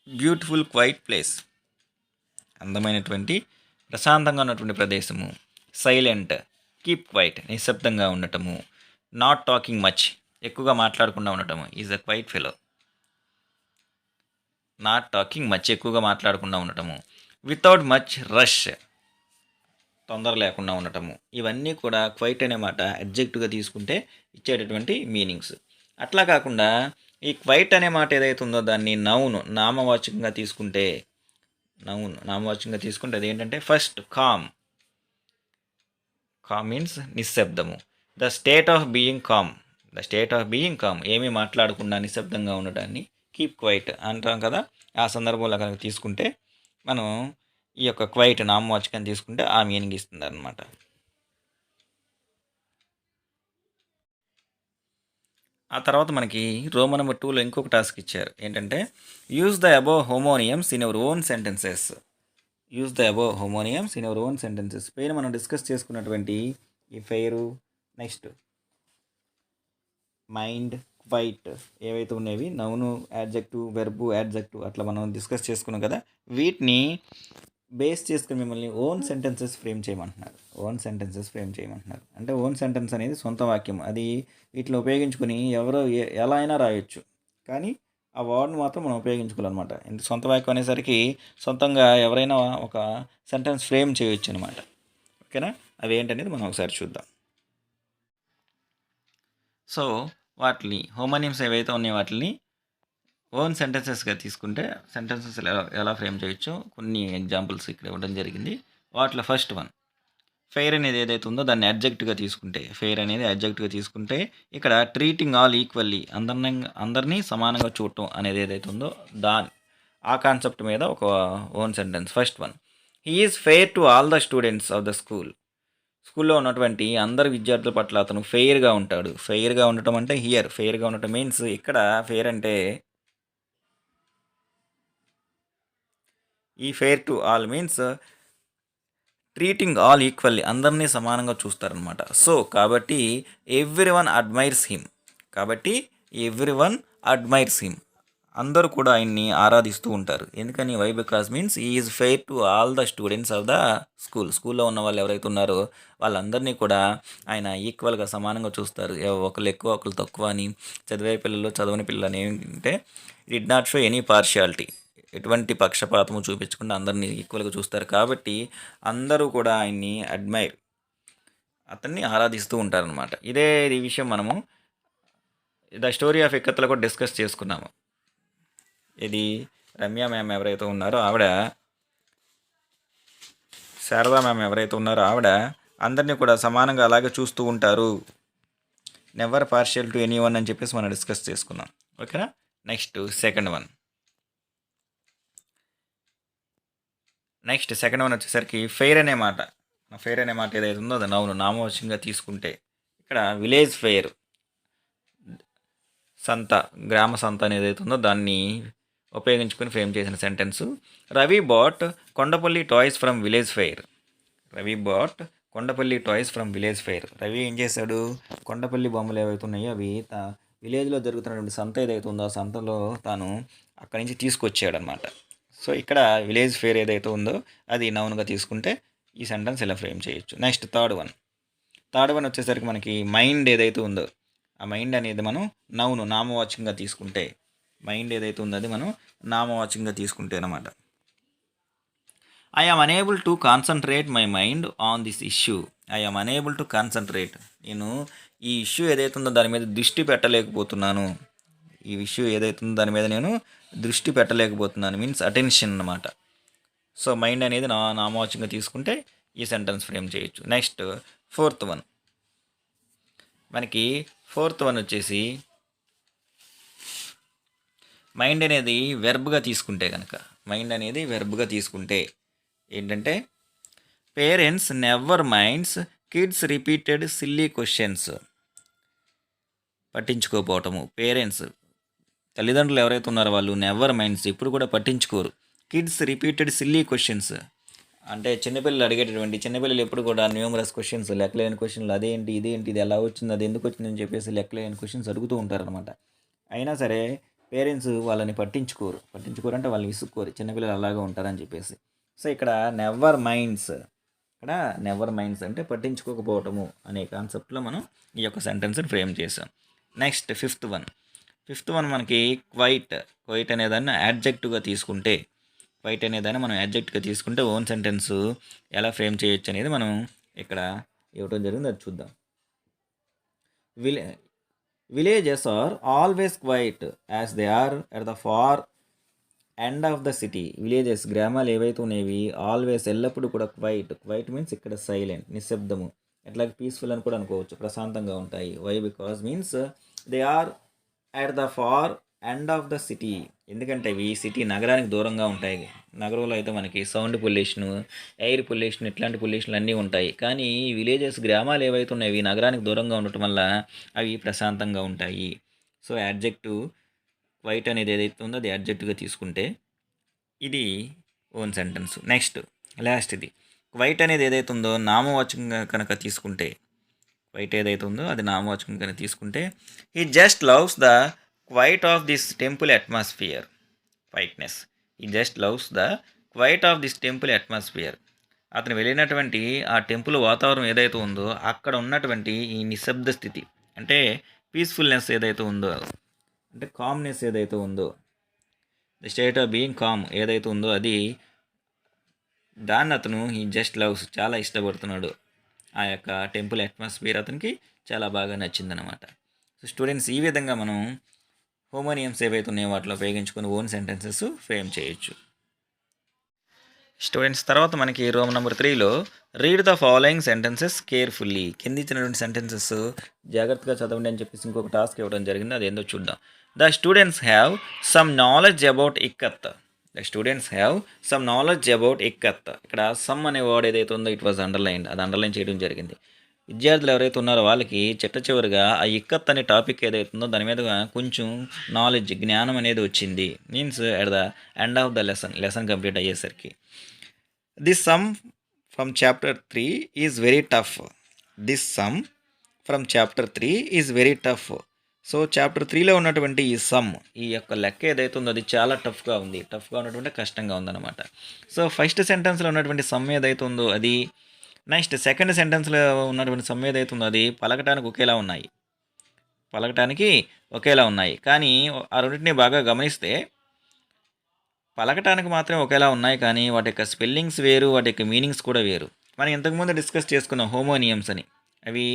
beautiful quiet place, అందమైనటువంటి ప్రశాంతంగా ఉన్నటువంటి ప్రదేశము. సైలెంట్, కీప్ క్వైట్, నిశ్శబ్దంగా ఉండటము. నాట్ టాకింగ్ మచ్, ఎక్కువగా మాట్లాడకుండా ఉండటము, is a quiet fellow. Not talking much, ఎక్కువగా మాట్లాడకుండా ఉండటము. వితౌట్ మచ్ రష్, తొందర లేకుండా ఉండటము. ఇవన్నీ కూడా క్వైట్ అనే మాట అడ్జెక్టివ్గా తీసుకుంటే ఇచ్చేటటువంటి మీనింగ్స్. అట్లా కాకుండా ఈ క్వైట్ అనే మాట ఏదైతే ఉందో దాన్ని నామవాచకంగా తీసుకుంటే అది ఏంటంటే ఫస్ట్ కామ్ మీన్స్ నిశ్శబ్దము. The state of being calm, ఏమీ మాట్లాడకుండా నిశ్శబ్దంగా ఉండటాన్ని కీప్ క్వైట్ అంటాం కదా. ఆ సందర్భంలో కనుక తీసుకుంటే మనం ఈ యొక్క క్వైట్ నామవాచకం తీసుకుంటే ఆ మీనింగ్ ఇస్తుంది అనమాట. ఆ తర్వాత మనకి రోమన్ నెంబర్ 2లో ఇంకొక టాస్క్ ఇచ్చారు. ఏంటంటే use the above homonyms in your own sentences. పైన మనం డిస్కస్ చేసుకున్నటువంటి ఈ ఫెయిర్, నెక్స్ట్ మైండ్, క్వైట్ ఏవైతే ఉన్నాయవి నౌను, యాడ్జెక్టివ్, వెర్బు, యాడ్జెక్టివ్ అట్లా మనం డిస్కస్ చేసుకున్నాం కదా. వీటిని బేస్ చేసుకుని మిమ్మల్ని ఓన్ సెంటెన్సెస్ ఫ్రేమ్ చేయమంటున్నారు. అంటే ఓన్ సెంటెన్స్ అనేది సొంత వాక్యం. అది వీటిని ఉపయోగించుకొని ఎవరో ఎలా అయినా రాయొచ్చు, కానీ ఆ వర్డ్ని మాత్రం మనం ఉపయోగించుకోవాలన్నమాట. సొంత వాక్యం అనేసరికి సొంతంగా ఎవరైనా ఒక సెంటెన్స్ ఫ్రేమ్ చేయొచ్చు అనమాట. ఓకేనా? అవి ఏంటనేది మనం ఒకసారి చూద్దాం. సో వాటిని హోమోనిమ్స్ ఏవైతే ఉన్నాయో వాటిని ఓన్ సెంటెన్సెస్గా తీసుకుంటే సెంటెన్సెస్ ఎలా ఫ్రేమ్ చేయొచ్చో కొన్ని ఎగ్జాంపుల్స్ ఇక్కడ ఇవ్వడం జరిగింది. వాటిలో ఫస్ట్ వన్ ఫెయిర్ అనేది ఏదైతే ఉందో దాన్ని అడ్జెక్ట్గా తీసుకుంటే ఇక్కడ ట్రీటింగ్ ఆల్ ఈక్వల్లీ, అందరినీ సమానంగా చూడటం అనేది ఏదైతే ఉందో ఆ కాన్సెప్ట్ మీద ఒక own sentence. First one, he is fair to all the students of the స్కూల్లో ఉన్నటువంటి అందరి విద్యార్థుల పట్ల అతను ఫెయిర్గా ఉంటాడు. ఫెయిర్గా ఉండటం అంటే ఫెయిర్గా ఉండటం మీన్స్ ఇక్కడ ఫెయిర్ అంటే ఈ fair to all means treating all equally, అందరినీ సమానంగా చూస్తారనమాట. సో కాబట్టి ఎవ్రీ వన్ అడ్మైర్స్ హిమ్, అందరూ కూడా ఆయన్ని ఆరాధిస్తూ ఉంటారు. ఎందుకని? వై బికాస్ మీన్స్ ఈ is fair to all the students of the స్కూల్లో ఉన్న వాళ్ళు ఎవరైతే ఉన్నారో వాళ్ళందరినీ కూడా ఆయన ఈక్వల్గా సమానంగా చూస్తారు. ఒకళ్ళు ఎక్కువ ఒకళ్ళు తక్కువ అని, చదివే పిల్లలు చదవని పిల్లలు అని ఏంటంటే did not show any partiality, ఎటువంటి పక్షపాతము చూపించకుండా అందరినీ ఈక్వల్గా చూస్తారు. కాబట్టి అందరూ కూడా ఆయన్ని అతన్ని ఆరాధిస్తూ ఉంటారనమాట. ఇదే ఈ విషయం మనము ద స్టోరీ ఆఫ్ ఇక్కత్లో కూడా డిస్కస్ చేసుకున్నాము. ఇది రమ్య మ్యామ్ ఎవరైతే ఉన్నారో ఆవిడ, శారదా మ్యామ్ ఎవరైతే ఉన్నారో ఆవిడ అందరినీ కూడా సమానంగా అలాగే చూస్తూ ఉంటారు. Never partial to any one అని చెప్పేసి మనం డిస్కస్ చేసుకున్నాం. ఓకేనా? నెక్స్ట్ సెకండ్ వన్ వచ్చేసరికి ఫెయిర్ అనే మాట ఏదైతే ఉందో అది నామవాచకంగా తీసుకుంటే ఇక్కడ విలేజ్ ఫెయిర్ సంత, గ్రామ సంత అనేది ఏదైతే ఉందో దాన్ని ఉపయోగించుకొని ఫ్రేమ్ చేసిన sentence. Ravi bought Kondapalli toys from village fair. Ravi bought Kondapalli toys from village fair. Ravi ఏం చేశాడు, కొండపల్లి బొమ్మలు ఏవైతే ఉన్నాయో అవి విలేజ్లో జరుగుతున్నటువంటి సంత ఏదైతే ఉందో ఆ సంతలో తాను అక్కడి నుంచి తీసుకొచ్చాడు అనమాట. సో ఇక్కడ విలేజ్ ఫెయిర్ ఏదైతే ఉందో అది నౌన్గా తీసుకుంటే ఈ సెంటెన్స్ ఇలా ఫ్రేమ్ చేయొచ్చు. నెక్స్ట్ థర్డ్ వన్ వచ్చేసరికి మనకి మైండ్ ఏదైతే ఉందో ఆ మైండ్ అనేది మనం నౌను నామవాచకంగా తీసుకుంటే, మైండ్ ఏదైతే ఉందో అది మనం నామవాచకంగా తీసుకుంటే అనమాట. I am unable to concentrate my mind on this issue. I am unable to concentrate, నేను ఈ ఇష్యూ ఏదైతే ఉందో దాని మీద దృష్టి పెట్టలేకపోతున్నాను. ఈ ఇష్యూ ఏదైతే ఉందో దాని మీద నేను దృష్టి పెట్టలేకపోతున్నాను మీన్స్ అటెన్షన్ అనమాట. సో మైండ్ అనేది నామవాచకంగా తీసుకుంటే ఈ సెంటెన్స్ ఫ్రేమ్ చేయొచ్చు. నెక్స్ట్ ఫోర్త్ వన్ వచ్చేసి మైండ్ అనేది వెర్బ్గా తీసుకుంటే ఏంటంటే parents never minds kids repeated silly questions. పట్టించుకోపోవటము, పేరెంట్స్ తల్లిదండ్రులు ఎవరైతే ఉన్నారో వాళ్ళు నెవర్ మైండ్స్ ఎప్పుడు కూడా పట్టించుకోరు. కిడ్స్ రిపీటెడ్ సిల్లీ క్వశ్చన్స్ అంటే చిన్నపిల్లలు ఎప్పుడు కూడా న్యూమరస్ క్వశ్చన్స్, లెక్కలేని క్వశ్చన్లు, అదేంటి ఇదేంటి ఇది ఎలా వచ్చింది అది ఎందుకు వచ్చింది అని చెప్పేసి లెక్కలేని క్వశ్చన్స్ అడుగుతూ ఉంటారనమాట. అయినా సరే పేరెంట్స్ వాళ్ళని పట్టించుకోరు అంటే వాళ్ళు విసుక్కోరు, చిన్నపిల్లలు అలాగే ఉంటారని చెప్పేసి. సో ఇక్కడ నెవర్ మైండ్స్ అంటే పట్టించుకోకపోవటము అనే కాన్సెప్ట్లో మనం ఈ యొక్క సెంటెన్స్ని ఫ్రేమ్ చేసాం. నెక్స్ట్ ఫిఫ్త్ వన్ మనకి క్వైట్ అనేదాన్ని యాడ్జెక్టివ్గా తీసుకుంటే, ఓన్ సెంటెన్స్ ఎలా ఫ్రేమ్ చేయొచ్చు అనేది మనం ఇక్కడ ఇవ్వటం జరిగింది, అది చూద్దాం. Villages are always quiet as they are at the far end of the city. Villages గ్రామాలు ఏవైతే ఉన్నాయవి ఆల్వేస్ ఎల్లప్పుడూ కూడా క్వైట్ మీన్స్ ఇక్కడ సైలెంట్, నిశ్శబ్దము, అట్లాగే పీస్ఫుల్ అని కూడా అనుకోవచ్చు, ప్రశాంతంగా ఉంటాయి. Why because means they are at the far end of the city. ఎందుకంటే ఇవి సిటీ నగరానికి దూరంగా ఉంటాయి. నగరంలో అయితే మనకి సౌండ్ పొల్యూషన్, ఎయిర్ పొల్యూషన్ ఇట్లాంటి పొల్యూషన్లు అన్నీ ఉంటాయి. కానీ ఈ విలేజెస్ గ్రామాలు ఏవైతే ఉన్నాయో నగరానికి దూరంగా ఉండటం వల్ల అవి ప్రశాంతంగా ఉంటాయి. సో యాడ్జెక్టివ్ క్వైట్ అనేది ఏదైతే ఉందో అది యాడ్జెక్టివ్గా తీసుకుంటే ఇది ఓన్ సెంటెన్స్. నెక్స్ట్ లాస్ట్ ఇది క్వైట్ అనేది ఏదైతే ఉందో నామవాచకంగా కనుక తీసుకుంటే, he just loves the quiet of this temple atmosphere. అతను వెళ్ళినటువంటి ఆ టెంపుల్ వాతావరణం ఏదైతే ఉందో అక్కడ ఉన్నటువంటి ఈ నిశ్శబ్ద స్థితి అంటే పీస్ఫుల్నెస్ ఏదైతే ఉందో, అంటే కామ్నెస్ ఏదైతే ఉందో, the state of being com ఏదైతే ఉందో అది దాన్ని అతను ఈ జస్ట్ లవ్స్ చాలా ఇష్టపడుతున్నాడు. ఆ యొక్క టెంపుల్ అట్మాస్ఫియర్ అతనికి చాలా బాగా నచ్చిందనమాట. సో స్టూడెంట్స్ ఈ విధంగా మనం హోమోనియమ్స్ ఏవైతే ఉన్నాయో వాటిలో ఉపయోగించుకొని ఓన్ సెంటెన్సెస్ ఫ్రేమ్ చేయొచ్చు. స్టూడెంట్స్ తర్వాత మనకి రోమ్ నెంబర్ 3లో read the following sentences carefully. కింద ఇచ్చినటువంటి సెంటెన్సెస్ జాగ్రత్తగా చదవండి అని చెప్పేసి ఇంకొక టాస్క్ ఇవ్వడం జరిగింది, అది ఏందో చూద్దాం. The students have some knowledge about ikat. ఇక్కడ సమ్ అనే వర్డ్ ఏదైతే ఉందో ఇట్ వాజ్ అండర్లైన్డ్, అది అండర్లైన్ చేయడం జరిగింది. విద్యార్థులు ఎవరైతే ఉన్నారో వాళ్ళకి చివరిగా ఆ ఇక్కత్ అనే టాపిక్ ఏదైతే ఉందో దాని మీద కొంచెం నాలెడ్జ్, జ్ఞానం అనేది వచ్చింది. Means at the end of the lesson complete అయ్యేసరికి. This sum from chapter 3 is very tough. So chapter 3లో ఉన్నటువంటి ఈ సమ్, ఈ యొక్క లెక్క ఏదైతే ఉందో అది చాలా టఫ్గా ఉన్నటువంటి కష్టంగా ఉందన్నమాట. సో ఫస్ట్ సెంటెన్స్లో ఉన్నటువంటి సమ్ ఏదైతే ఉందో అది, నెక్స్ట్ సెకండ్ సెంటెన్స్లో ఉన్నటువంటి సమ్ ఏదైతే ఉందో అది పలకటానికి ఒకేలా ఉన్నాయి. కానీ ఆ రెండింటిని బాగా గమనిస్తే పలకటానికి మాత్రం ఒకేలా ఉన్నాయి, కానీ వాటి యొక్క స్పెల్లింగ్స్ వేరు, వాటి యొక్క మీనింగ్స్ కూడా వేరు. మనం ఇంతకుముందు డిస్కస్ చేసుకున్నాం హోమోనియమ్స్ అని. అవి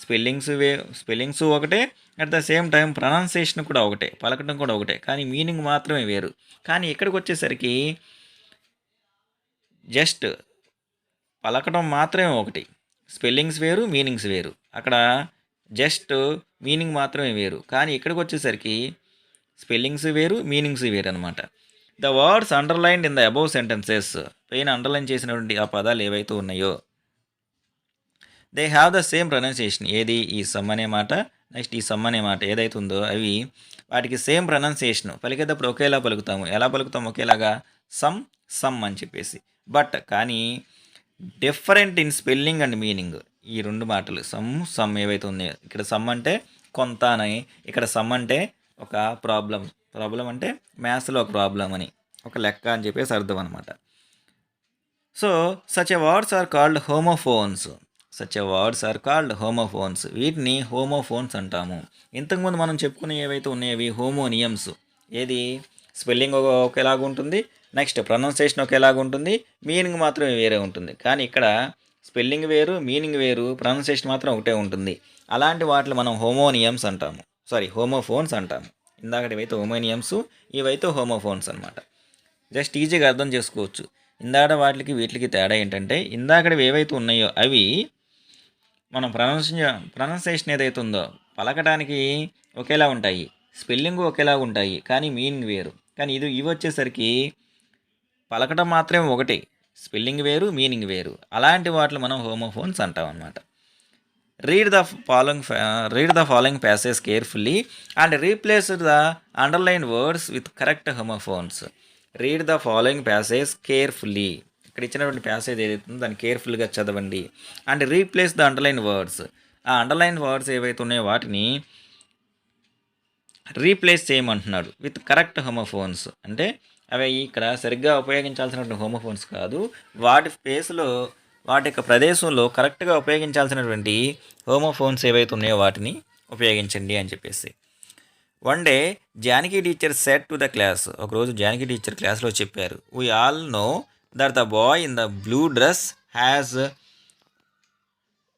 స్పెల్లింగ్స్ ఒకటే, at the same time pronunciation కూడా ఒకటే, పలకటం కూడా ఒకటే, కానీ మీనింగ్ మాత్రమే వేరు. కానీ ఇక్కడికి వచ్చేసరికి జస్ట్ పలకటం మాత్రమే ఒకటి, స్పెల్లింగ్స్ వేరు, మీనింగ్స్ వేరు. అక్కడ జస్ట్ మీనింగ్ మాత్రమే వేరు, కానీ ఇక్కడికి వచ్చేసరికి స్పెల్లింగ్స్ వేరు, మీనింగ్స్ వేరు అనమాట. The words underlined in the above sentences. పైన అండర్లైన్ చేసినటువంటి ఆ పదాలు ఏవైతే ఉన్నాయో they have the same pronunciation. ఏది ఈ సమ్ అనే మాట, నెక్స్ట్ ఈ సమ్ అనే మాట ఏదైతే ఉందో అవి వాటికి సేమ్ ప్రొనౌన్సియేషన్. పలికేటప్పుడు ఒకేలా పలుకుతాము. ఎలా పలుకుతాము ఒకేలాగా? సమ్, సమ్ అని చెప్పేసి. బట్ కానీ different in spelling and meaning. ఈ రెండు మాటలు సమ్, సమ్ ఏవైతే ఉన్నాయో, ఇక్కడ సమ్ అంటే కొంత అని, ఇక్కడ సమ్ అంటే ఒక ప్రాబ్లం. ప్రాబ్లం అంటే మ్యాథ్స్లో ఒక ప్రాబ్లం అని, ఒక లెక్క అని చెప్పేసి అర్థం అనమాట. So such a words are called homophones. Such a words are called homophones. వీటిని హోమోఫోన్స్ అంటాము. ఇంతకుముందు మనం చెప్పుకునే ఏవైతే ఉన్నాయవి హోమోనియమ్స్. ఏది? స్పెల్లింగ్ ఒకేలాగా ఉంటుంది, నెక్స్ట్ ప్రొనౌన్సియేషన్ ఒకేలాగా ఉంటుంది, మీనింగ్ మాత్రం వేరే ఉంటుంది. కానీ ఇక్కడ స్పెల్లింగ్ వేరు, మీనింగ్ వేరు, ప్రొనౌన్సియేషన్ మాత్రం ఒకటే ఉంటుంది. అలాంటి వాటిని మనం హోమోనియమ్స్ అంటాము, సారీ హోమోఫోన్స్ అంటాము. ఇందాకటివైతే హోమోనియమ్స్, ఇవైతే హోమోఫోన్స్ అనమాట. జస్ట్ ఈజీగా అర్థం చేసుకోవచ్చు. ఇందాక వాటికి వీటికి తేడా ఏంటంటే, ఇందాకటివి ఏవైతే ఉన్నాయో అవి మనం ప్రొనౌన్సియేషన్ ఏదైతే ఉందో పలకడానికి ఒకేలా ఉంటాయి, స్పెల్లింగ్ ఒకేలా ఉంటాయి, కానీ మీనింగ్ వేరు. కానీ ఇవి వచ్చేసరికి పలకటం మాత్రమే ఒకటి, స్పెల్లింగ్ వేరు, మీనింగ్ వేరు. అలాంటి వాటిని మనం హోమోఫోన్స్ అంటాం అన్నమాట. Read the following passage carefully and replace the underline words with correct homophones. Read the following passage carefully. ఇక్కడ ఇచ్చినటువంటి ప్యాసేజ్ ఏదైతే ఉందో దాన్ని కేర్ఫుల్గా చదవండి. And replace the underline words. ఆ అండర్లైన్ వర్డ్స్ ఏవైతే ఉన్నాయో వాటిని రీప్లేస్ చేయమంటున్నాడు విత్ కరెక్ట్ హోమోఫోన్స్. అంటే అవి ఇక్కడ సరిగ్గా ఉపయోగించాల్సినటువంటి హోమోఫోన్స్ కాదు, వాటి ప్లేస్లో, వాటి యొక్క ప్రదేశంలో కరెక్ట్గా ఉపయోగించాల్సినటువంటి హోమోఫోన్స్ ఏవైతే ఉన్నాయో వాటిని ఉపయోగించండి అని చెప్పేసి. One day Janaki teacher set to the class. ఒకరోజు జానకి టీచర్ క్లాస్లో చెప్పారు, we all know that the boy in the blue dress has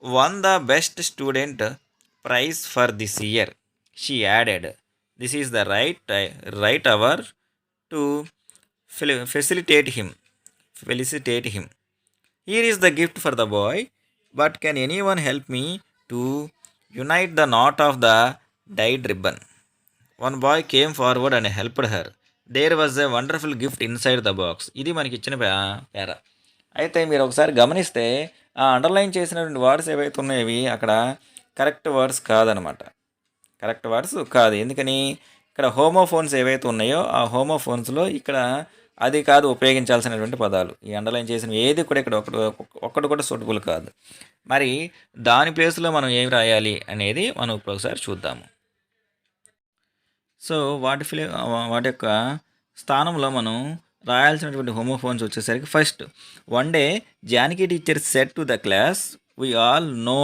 won the best student prize for this year. She added, this is the right hour to facilitate him. Here is the gift for the boy, but can anyone help me to unite the knot of the dyed ribbon? One boy came forward and helped her. There was a wonderful gift inside the box. ఇది మనకి ఇచ్చిన పేర. అయితే మీరు ఒకసారి గమనిస్తే ఆ underline చేసినటువంటి వర్డ్స్ ఏవైతే ఉన్నాయవి అక్కడ కరెక్ట్ వర్డ్స్ కాదనమాట. కరెక్ట్ వర్డ్స్ కాదు. ఎందుకని? ఇక్కడ హోమోఫోన్స్ ఏవైతే ఉన్నాయో ఆ హోమోఫోన్స్లో ఇక్కడ అది కాదు ఉపయోగించాల్సినటువంటి పదాలు. ఈ అండర్లైన్ చేసిన ఏది కూడా ఇక్కడ ఒక్కటి కూడా సూటబుల్ కాదు. మరి దాని ప్లేస్లో మనం ఏమి రాయాలి అనేది మనం ఇప్పుడు ఒకసారి చూద్దాము. సో వాటి యొక్క స్థానంలో మనం రాయాల్సినటువంటి హోమోఫోన్స్ వచ్చేసరికి first, one day Janaki teacher set to the class we all know.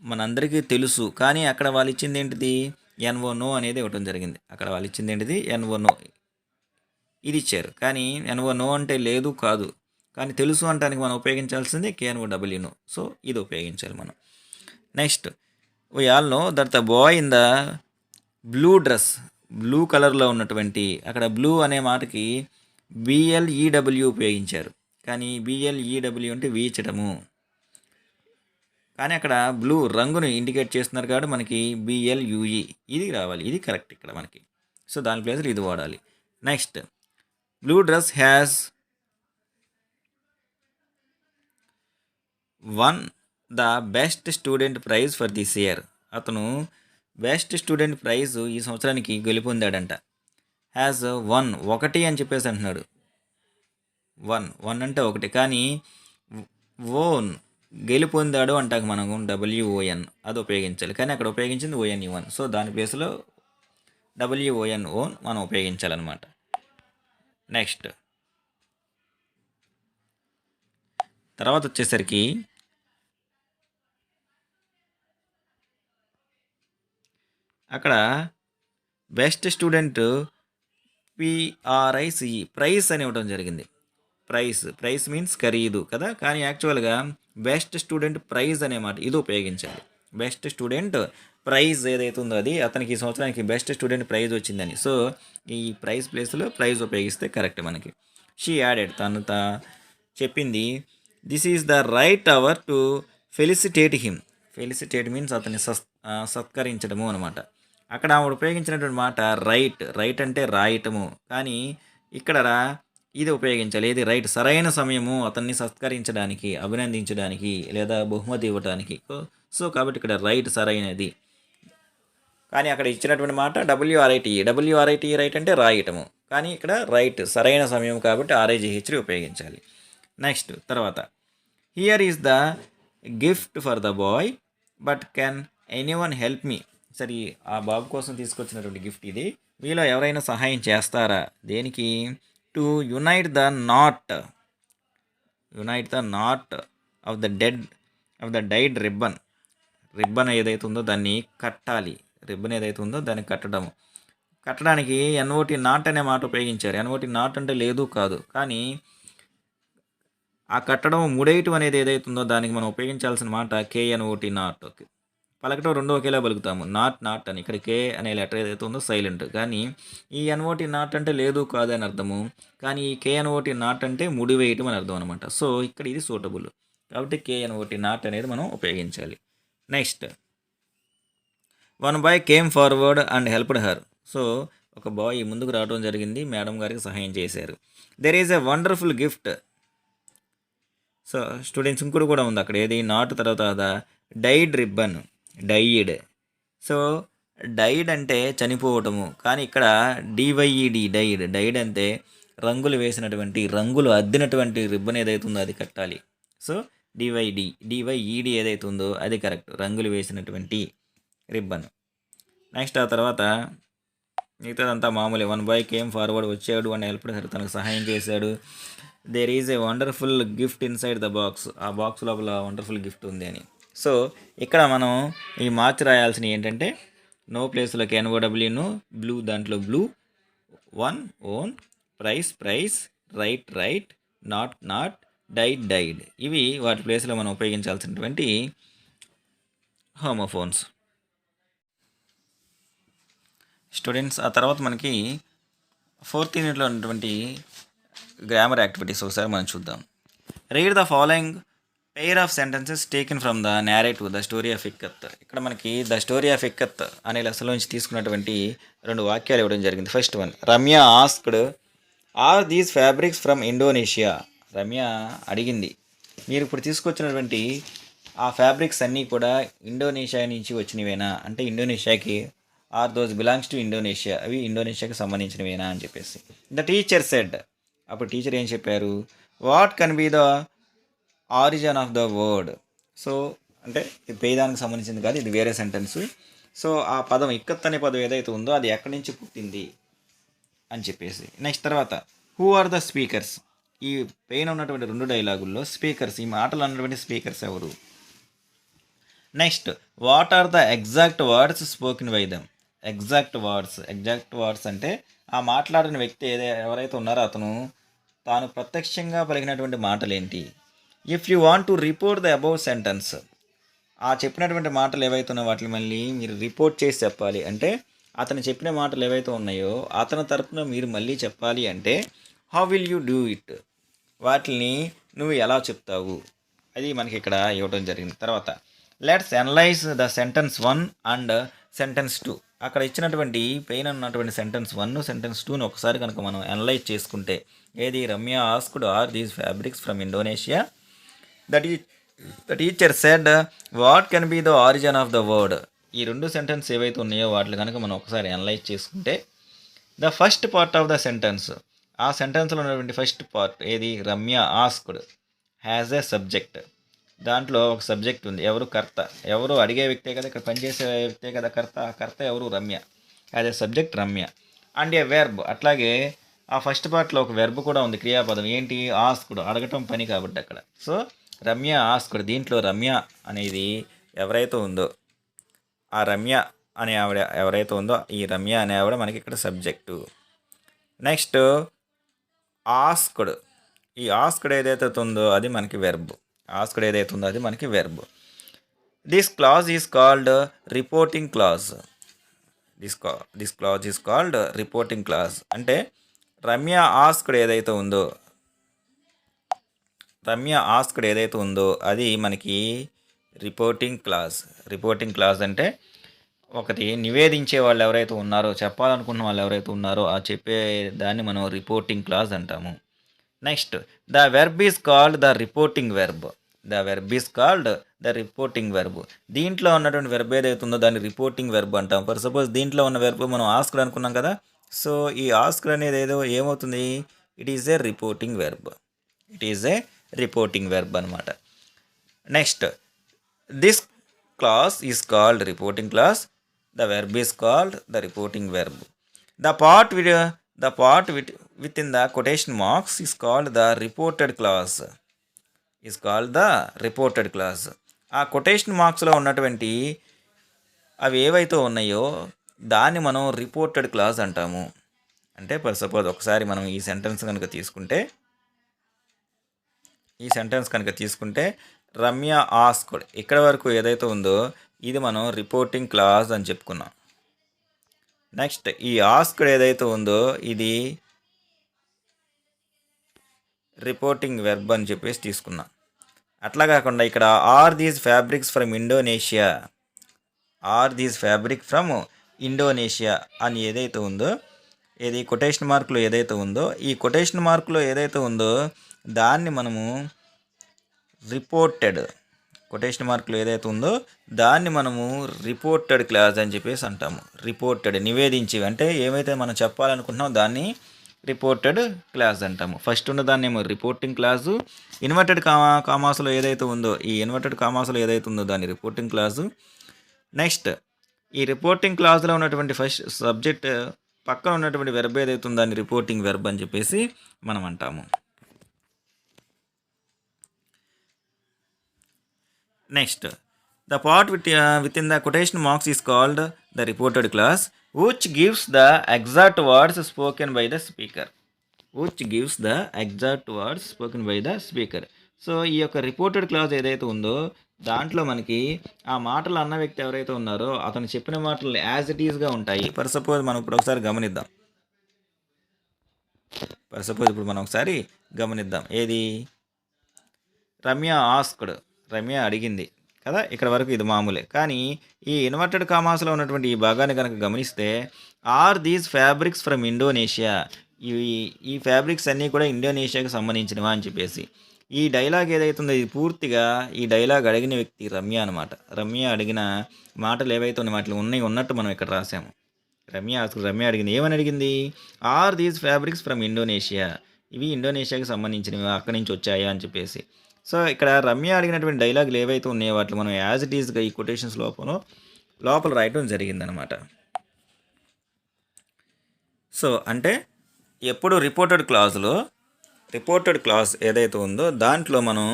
మనందరికీ తెలుసు, కానీ అక్కడ వాళ్ళు ఇచ్చింది ఏంటిది? ఎన్ఓ నో అనేది ఇవ్వటం జరిగింది. అక్కడ వాళ్ళు ఇచ్చింది ఏంటిది? ఎన్ఓ నో ఇది ఇచ్చారు. కానీ ఎన్ఓ నో అంటే లేదు కాదు, కానీ తెలుసు అంటానికి మనం ఉపయోగించాల్సింది కేఎన్ఓ నో. సో ఇది ఉపయోగించాలి మనం. Next, we all know that the boy in the blue dress, blue కలర్లో ఉన్నటువంటి, అక్కడ బ్లూ అనే మాటకి బిఎల్ఈడబ్ల్యూ ఉపయోగించారు. కానీ బిఎల్ఈడబ్ల్యూ అంటే వీచడము, కానీ అక్కడ బ్లూ రంగును ఇండికేట్ చేస్తున్నారు కాబట్టి మనకి బిఎల్యూఈ ఇది రావాలి. ఇది కరెక్ట్ ఇక్కడ మనకి. సో దాని ప్లేస్లో ఇది వాడాలి. Next, blue dress has won the best student prize for this year. అతను బెస్ట్ స్టూడెంట్ ప్రైజ్ ఈ సంవత్సరానికి గెలుపొందాడంట. హ్యాస్ వన్, ఒకటి అని చెప్పేసి అంటున్నాడు. వన్ అంటే ఒకటి, కానీ ఓన్ గెలుపొందాడు అంటాక మనం డబ్ల్యూఓఎన్ అది ఉపయోగించాలి, కానీ అక్కడ ఉపయోగించింది ఓఎన్ఈ1. సో దాని ప్లేస్లో డబ్ల్యూఓఎన్ ఓన్ మనం ఉపయోగించాలన్నమాట. నెక్స్ట్ తర్వాత వచ్చేసరికి అక్కడ బెస్ట్ స్టూడెంట్ పిఆర్ఐసిఈ ప్రైస్ అని ఇవ్వడం జరిగింది. ప్రైస్ మీన్స్ ఖరీదు కదా, కానీ యాక్చువల్గా బెస్ట్ స్టూడెంట్ ప్రైజ్ అనే మాట ఇది ఉపయోగించాలి. బెస్ట్ స్టూడెంట్ ప్రైజ్ ఏదైతే ఉందో అది అతనికి ఈ సంవత్సరానికి బెస్ట్ స్టూడెంట్ ప్రైజ్ వచ్చిందని. సో ఈ ప్రైజ్ ప్లేస్లో ప్రైజ్ ఉపయోగిస్తే కరెక్ట్ మనకి. షీ యాడెడ్, తను చెప్పింది, this is the right hour to felicitate him. Felicitate means అతన్ని సత్కరించడము అనమాట. అక్కడ ఆవిడ ఉపయోగించినటువంటి మాట రైట్ అంటే రాయటము, కానీ ఇక్కడ ఇది ఉపయోగించాలి. ఏది రైట్ సరైన సమయము అతన్ని సత్కరించడానికి, అభినందించడానికి లేదా బహుమతి ఇవ్వటానికి. సో కాబట్టి ఇక్కడ రైట్ సరైనది. కానీ అక్కడ ఇచ్చినటువంటి మాట డబ్ల్యూఆర్ఐటీ. డబ్ల్యూఆర్ఐటీ రైట్ అంటే రాయటము. కానీ ఇక్కడ రైట్ సరైన సమయం కాబట్టి ఆర్ఐజీహెచ్ని ఉపయోగించాలి. నెక్స్ట్ తర్వాత here is the gift for the boy but can anyone help me. సరే ఆ బాబు కోసం తీసుకొచ్చినటువంటి గిఫ్ట్ ఇది. మీలో ఎవరైనా సహాయం చేస్తారా? దేనికి? To unite the not of the died ribbon ఏదైతే ఉందో దాన్ని కట్టాలి. రిబ్బన్ ఏదైతే ఉందో దాన్ని కట్టడానికి ఎన్ఓటి నాట్ అనే మాట ఉపయోగించారు. ఎన్ఓటి నాట్ అంటే లేదు కాదు, కానీ ఆ కట్టడం ముడేయటం అనేది ఏదైతే ఉందో దానికి మనం ఉపయోగించాల్సిన మాట కేఎన్ఓటి నాట్. పలకటం రెండు ఒకేలా పలుకుతాము, నాట్ అని. ఇక్కడ కే అనే లెటర్ ఏదైతే ఉందో సైలెంట్. కానీ ఈ ఎన్ఓటి నాట్ అంటే లేదు కాదు అని అర్థము, కానీ ఈ కేఎన్ఓటి నాట్ అంటే ముడివేయటం అని అర్థం అనమాట. సో ఇక్కడ ఇది సూటబుల్ కాబట్టి కేఎన్ఓటి నాట్ అనేది మనం ఉపయోగించాలి. Next one boy came forward and helped her. So ఒక బాయ్ ముందుకు రావడం జరిగింది, మేడం గారికి సహాయం చేశారు. There is a wonderful gift. So students ఇంకోటి కూడా ఉంది అక్కడ. ఏది? నాట్ తర్వాత డైడ్ రిబ్బన్. సో డైడ్ అంటే చనిపోవటము, కానీ ఇక్కడ డైడ్ అంటే రంగులు వేసినటువంటి, రంగులు అద్దినటువంటి రిబ్బన్ ఏదైతే ఉందో అది కట్టాలి. సో డివైఈడి ఏదైతే ఉందో అది కరెక్ట్, రంగులు వేసినటువంటి రిబ్బన్. నెక్స్ట్ ఆ తర్వాత మిగతాదంతా మామూలే. వన్ బాయ్ కేమ్ ఫార్వర్డ్, వచ్చాడు అండ్ హెల్ప్ తనకు సహాయం చేశాడు. There is a wonderful gift inside the box. ఆ బాక్స్ లోపల వండర్ఫుల్ గిఫ్ట్ ఉంది అని. సో ఇక్కడ మనం ఈ మార్చి రాయాల్సినవి ఏంటంటే నో ప్లేస్లోకి ఎన్ఓడబ్ల్యూను బ్లూ, దాంట్లో blue, one own, price, right, not, died. ఇవి వాటి ప్లేస్లో మనం ఉపయోగించాల్సినటువంటి హోమోఫోన్స్. స్టూడెంట్స్ ఆ తర్వాత మనకి 4th యూనిట్లో ఉన్నటువంటి గ్రామర్ యాక్టివిటీస్ ఒకసారి మనం చూద్దాం. Read the following pair of sentences taken from the narrative the story of ikat. ఇక్కడ మనకి ద స్టోరీ ఆఫ్ ఇక్కత్ అనే లెసన్లో నుంచి తీసుకున్నటువంటి 2 వాక్యాలు ఇవ్వడం జరిగింది. First one, Ramya asked are these fabrics from Indonesia. Ramya అడిగింది, మీరు ఇప్పుడు తీసుకొచ్చినటువంటి ఆ ఫ్యాబ్రిక్స్ అన్నీ కూడా ఇండోనేషియా నుంచి వచ్చినవేనా అంటే ఇండోనేషియాకి, are those belongs to Indonesia, అవి ఇండోనేషియాకి సంబంధించినవేనా అని చెప్పేసి. ద టీచర్ సెడ్, అప్పుడు టీచర్ ఏం చెప్పారు? What can be the origin of the word. So అంటే ఇది పేదానికి సంబంధించింది కాదు, ఇది వేరే సెంటెన్స్. సో ఆ పదం ఇక్కత్ అనే పదం ఏదైతే ఉందో అది ఎక్కడి నుంచి పుట్టింది అని చెప్పేసి. నెక్స్ట్ తర్వాత హూ ఆర్ ద స్పీకర్స్. ఈ పైన ఉన్నటువంటి 2 డైలాగుల్లో స్పీకర్స్, ఈ మాటలు అన్నటువంటి స్పీకర్స్ ఎవరు? Next what are the exact words spoken by them. Exact words అంటే ఆ మాట్లాడిన వ్యక్తి ఎవరైతే ఉన్నారో అతను తాను ప్రత్యక్షంగా పలికినటువంటి మాటలు ఏంటి? If you want to report the above sentence, ఆ చెప్పినటువంటి మాటలు ఏవైతే ఉన్నాయో వాటిని మళ్ళీ మీరు రిపోర్ట్ చేసి చెప్పాలి. అంటే అతను చెప్పిన మాటలు ఏవైతే ఉన్నాయో అతని తరపున మీరు మళ్ళీ చెప్పాలి. అంటే how will you do it, వాటిని నువ్వు ఎలా చెప్తావు, అది మనకి ఇక్కడ ఇవ్వడం జరిగింది. తర్వాత let's analyse the sentence 1 and sentence 2. అక్కడ ఇచ్చినటువంటి పైన ఉన్నటువంటి సెంటెన్స్ 1, సెంటెన్స్ 2ని ఒకసారి కనుక మనం అనలైజ్ చేసుకుంటే, ఏది? Ramya asked are these fabrics from Indonesia. The teacher said what can be the origin of the word. ఈ 2 సెంటెన్స్ ఏవైతే ఉన్నాయో వాటిని కనుక మనం ఒకసారి అనలైజ్ చేసుకుంటే, the first part of the sentence, ఆ సెంటెన్స్లో ఉన్నటువంటి ఫస్ట్ పార్ట్ ఏది? Ramya asked has a subject. దాంట్లో ఒక సబ్జెక్ట్ ఉంది. ఎవరు? కర్త. ఎవరు? అడిగే వ్యక్తే కదా, ఇక్కడ పనిచేసే వ్యక్తే కదా కర్త. ఆ కర్త ఎవరు? Ramya. Has a subject Ramya. And A verb. అట్లాగే ఆ ఫస్ట్ పార్ట్లో ఒక వెర్బ్ కూడా ఉంది, క్రియాపదం. ఏంటి? ఆస్క్డ్, అడగటం పని కాబట్టి అక్కడ. సో రమ్య ఆస్క్డ్, దీంట్లో రమ్య అనేది ఎవరైతే ఉందో, ఆ రమ్య అనే ఆవిడ ఎవరైతే ఉందో, ఈ రమ్య అనే ఆవిడ మనకి ఇక్కడ సబ్జెక్టు. నెక్స్ట్ ఆస్క్డ్, ఈ ఆస్క్డ్ ఏదైతే ఉందో అది మనకి verb. This clause is called reporting clause. This clause is called reporting clause. అంటే రమ్య ఆస్క్డ్ ఏదైతే ఉందో అది మనకి రిపోర్టింగ్ క్లాజ్. అంటే ఒకటి నివేదించే వాళ్ళు ఎవరైతే ఉన్నారో, చెప్పాలనుకున్న వాళ్ళు ఎవరైతే ఉన్నారో ఆ చెప్పే దాన్ని మనం రిపోర్టింగ్ క్లాజ్ అంటాము. Next the verb is called the reporting verb. The verb is called the reporting verb. దీంట్లో ఉన్నటువంటి వెర్బ్ ఏదైతే ఉందో దాన్ని రిపోర్టింగ్ వెర్బ్ అంటాం. ఫర్ సపోజ్ దీంట్లో ఉన్న వెర్బ్ మనం ఆస్క్డ్ అనుకున్నాం కదా. సో ఈ ఆస్క్డ్ అనేది ఏమవుతుంది, it is a reporting verb. It is a reporting verb అనమాట. Next this clause is called reporting clause. The verb is called the reporting verb. The part within the quotation marks is called the reported clause. Is called the reported clause. ఆ quotation మార్క్స్లో ఉన్నటువంటి అవి ఏవైతే ఉన్నాయో దాన్ని మనం reported clause అంటాము. అంటే for suppose ఒకసారి మనం ఈ సెంటెన్స్ కనుక తీసుకుంటే రమ్య ఆస్క్డ్ ఇక్కడ వరకు ఏదైతే ఉందో ఇది మనం రిపోర్టింగ్ క్లాజ్ అని చెప్పుకున్నాం. నెక్స్ట్ ఈ ఆస్క్డ్ ఏదైతే ఉందో ఇది రిపోర్టింగ్ వెర్బ్ అని చెప్పేసి తీసుకున్నాం. అట్లా కాకుండా ఇక్కడ are these fabrics from Indonesia, are these fabric from Indonesia అని ఏదైతే ఉందో, ఏది కొటేషన్ మార్కులో ఏదైతే ఉందో, ఈ కొటేషన్ మార్కులో ఏదైతే ఉందో దాన్ని మనము రిపోర్టెడ్, కొటేషన్ మార్కులు ఏదైతే ఉందో దాన్ని మనము రిపోర్టెడ్ క్లాజ్ అని చెప్పేసి అంటాము. రిపోర్టెడ్ నివేదించి, అంటే ఏమైతే మనం చెప్పాలనుకుంటున్నామో దాన్ని రిపోర్టెడ్ క్లాజ్ అంటాము. ఫస్ట్ ఉన్న దాన్ని ఏమో రిపోర్టింగ్ క్లాజు, ఇన్వర్టెడ్ కామాసులో ఏదైతే ఉందో ఈ ఇన్వర్టెడ్ కామాసులో ఏదైతే ఉందో దాన్ని రిపోర్టింగ్ క్లాజు. నెక్స్ట్ ఈ రిపోర్టింగ్ క్లాజ్లో ఉన్నటువంటి ఫస్ట్ సబ్జెక్ట్ పక్కన ఉన్నటువంటి వెర్బ్ ఏదైతే ఉందో దాన్ని రిపోర్టింగ్ వెర్బ్ అని చెప్పేసి మనం అంటాము. Next the part within the quotation marks is called the reported clause, which gives the exact words spoken by the speaker. Which gives the exact words spoken by the speaker. So ఈ యొక్క reported clause ఏదైతే ఉందో దాంట్లో మనకి ఆ మాటలు అన్న వ్యక్తి ఎవరైతే ఉన్నారో అతను చెప్పిన మాటలు యాజ్ ఇట్ ఈస్గా ఉంటాయి. ఫర్ సపోజ్ మనం ఇప్పుడు ఒకసారి గమనిద్దాం. ఏది, రమ్య ఆస్క్డ్, రమ్య అడిగింది కదా, ఇక్కడ వరకు ఇది మామూలే. కానీ ఈ ఇన్వర్టెడ్ కామాస్లో ఉన్నటువంటి ఈ భాగాన్ని కనుక గమనిస్తే are these fabrics from Indonesia, ఈ ఫ్యాబ్రిక్స్ అన్నీ కూడా ఇండోనేషియాకి సంబంధించినవా అని చెప్పేసి ఈ డైలాగ్ ఏదైతుందో ఇది పూర్తిగా ఈ డైలాగ్ అడిగిన వ్యక్తి రమ్య అనమాట. రమ్య అడిగిన మాటలు ఏవైతే ఉన్న మాటలు ఉన్నట్టు మనం ఇక్కడ రాసాము. రమ్య అడిగింది, ఏమని అడిగింది, are these fabrics from Indonesia, ఇవి ఇండోనేషియాకి సంబంధించినవి, అక్కడి నుంచి వచ్చాయా అని చెప్పేసి. సో ఇక్కడ రమ్య అడిగినటువంటి డైలాగులు ఏవైతే ఉన్నాయో వాటిని మనం యాజ్ ఇట్ ఈస్గా ఈ కొటేషన్స్ లోపల రాయటం జరిగిందనమాట. సో అంటే ఎప్పుడు రిపోర్టెడ్ క్లాజ్ ఏదైతే ఉందో దాంట్లో మనం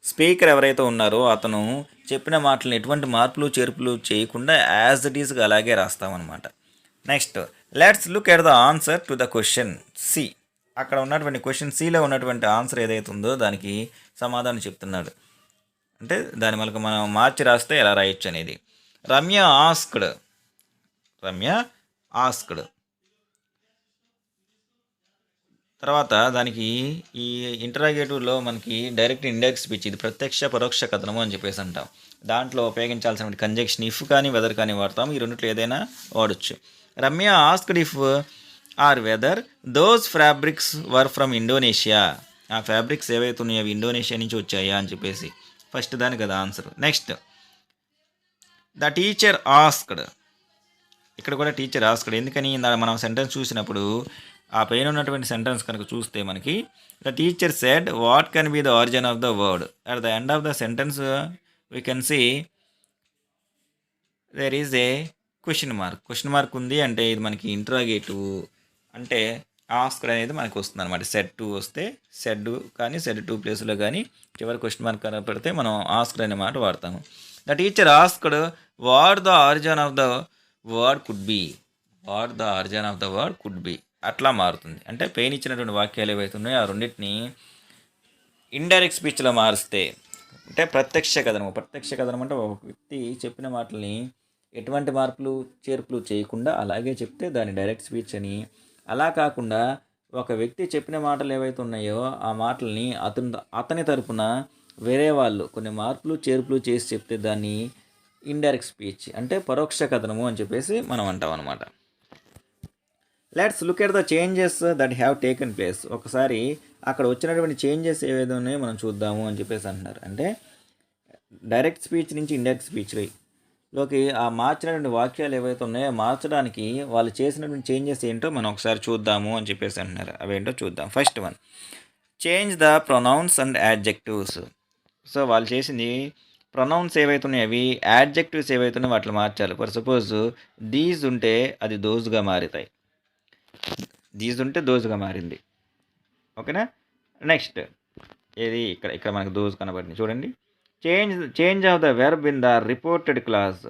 స్పీకర్ ఎవరైతే ఉన్నారో అతను చెప్పిన మాటలను ఎటువంటి మార్పులు చేర్పులు చేయకుండా యాజ్ ఇట్ ఈస్గా అలాగే రాస్తామన్నమాట. Next let's look at the answer to the question C. అక్కడ ఉన్నటువంటి క్వశ్చన్ సిలో ఉన్నటువంటి ఆన్సర్ ఏదైతే ఉందో దానికి సమాధానం చెప్తున్నాడు. అంటే దాని మనకు మనం మార్చి రాస్తే ఎలా రాయొచ్చు అనేది. రమ్య ఆస్క్డ్ తర్వాత దానికి ఈ ఇంటరాగేటివ్లో మనకి డైరెక్ట్ ఇండైరెక్ట్ స్పీచ్, ఇది ప్రత్యక్ష పరోక్ష కథనము అని చెప్పేసి అంటాం. దాంట్లో ఉపయోగించాల్సిన కంజంక్షన్ ఇఫ్ కానీ వెదర్ కానీ వాడతాం. ఈ రెండిట్లో ఏదైనా వాడచ్చు. Ramya asked if or whether those fabrics were from Indonesia, ఆ ఫ్యాబ్రిక్స్ ఏవైతే ఉన్నాయో అవి ఇండోనేషియా నుంచి వచ్చాయా అని చెప్పేసి ఫస్ట్ దానికి కదా answer. Next the teacher asked, ఇక్కడ కూడా టీచర్ ఆస్క్డ్. ఎందుకని మనం సెంటెన్స్ చూసినప్పుడు ఆ పైన ఉన్నటువంటి సెంటెన్స్ కనుక చూస్తే మనకి the teacher said what can be the origin of the word. At the end of the sentence we can see there is a question mark ఉంది. అంటే ఇది మనకి ఇంట్రాగేటివ్, అంటే ఆస్క్డ్ అనేది మనకు వస్తుంది అనమాట. సెడ్ టు వస్తే సెడ్ కానీ సెడ్ టు ప్లేస్లో కానీ చివరి క్వశ్చన్ మార్క్ పెడితే మనం ఆస్క్డ్ అనే మాట వాడతాము. The teacher asked what the origin of the word could be. అట్లా మారుతుంది. అంటే పైన ఇచ్చినటువంటి వాక్యాలు ఏవైతే ఉన్నాయో ఆ రెండింటిని ఇండైరెక్ట్ స్పీచ్లో మారిస్తే అంటే ప్రత్యక్ష కథనం అంటే ఒక వ్యక్తి చెప్పిన మాటల్ని ఎటువంటి మార్పులు చేర్పులు చేయకుండా అలాగే చెప్తే దాన్ని డైరెక్ట్ స్పీచ్ అని, అలా కాకుండా ఒక వ్యక్తి చెప్పిన మాటలు ఏవైతే ఉన్నాయో ఆ మాటల్ని అతని తరపున వేరే వాళ్ళు కొన్ని మార్పులు చేర్పులు చేసి చెప్తే దాన్ని ఇండైరెక్ట్ స్పీచ్ అంటే పరోక్ష కథనము అని చెప్పేసి మనం అంటాం అనమాట. Let's look at the changes that have taken place. ఒకసారి అక్కడ వచ్చినటువంటి చేంజెస్ ఏవైతే ఉన్నాయో మనం చూద్దాము అని చెప్పేసి అంటున్నారు. అంటే డైరెక్ట్ స్పీచ్ నుంచి ఇండైరెక్ట్ స్పీచ్లోకి ఆ మార్చినటువంటి వాక్యాలు ఏవైతే ఉన్నాయో మార్చడానికి వాళ్ళు చేసినటువంటి చేంజెస్ ఏంటో మనం ఒకసారి చూద్దాము అని చెప్పేసి అంటున్నారు. అవేంటో చూద్దాం. First one, change the pronouns and adjectives. సో వాళ్ళు చేసింది ప్రొనౌన్స్ ఏవైతే ఉన్నాయో అవి, యాడ్జెక్టివ్స్ ఏవైతే ఉన్నాయో వాటిని మార్చాలి. ఫర్ సపోజ్ దీస్ ఉంటే అది దోస్గా మారుతాయి. దీస్ ఉంటే దోస్గా మారింది. ఓకేనా. నెక్స్ట్ ఏది ఇక్కడ ఇక్కడ మనకు దోస్ కనబడింది చూడండి. Change of the verb in the reported clause.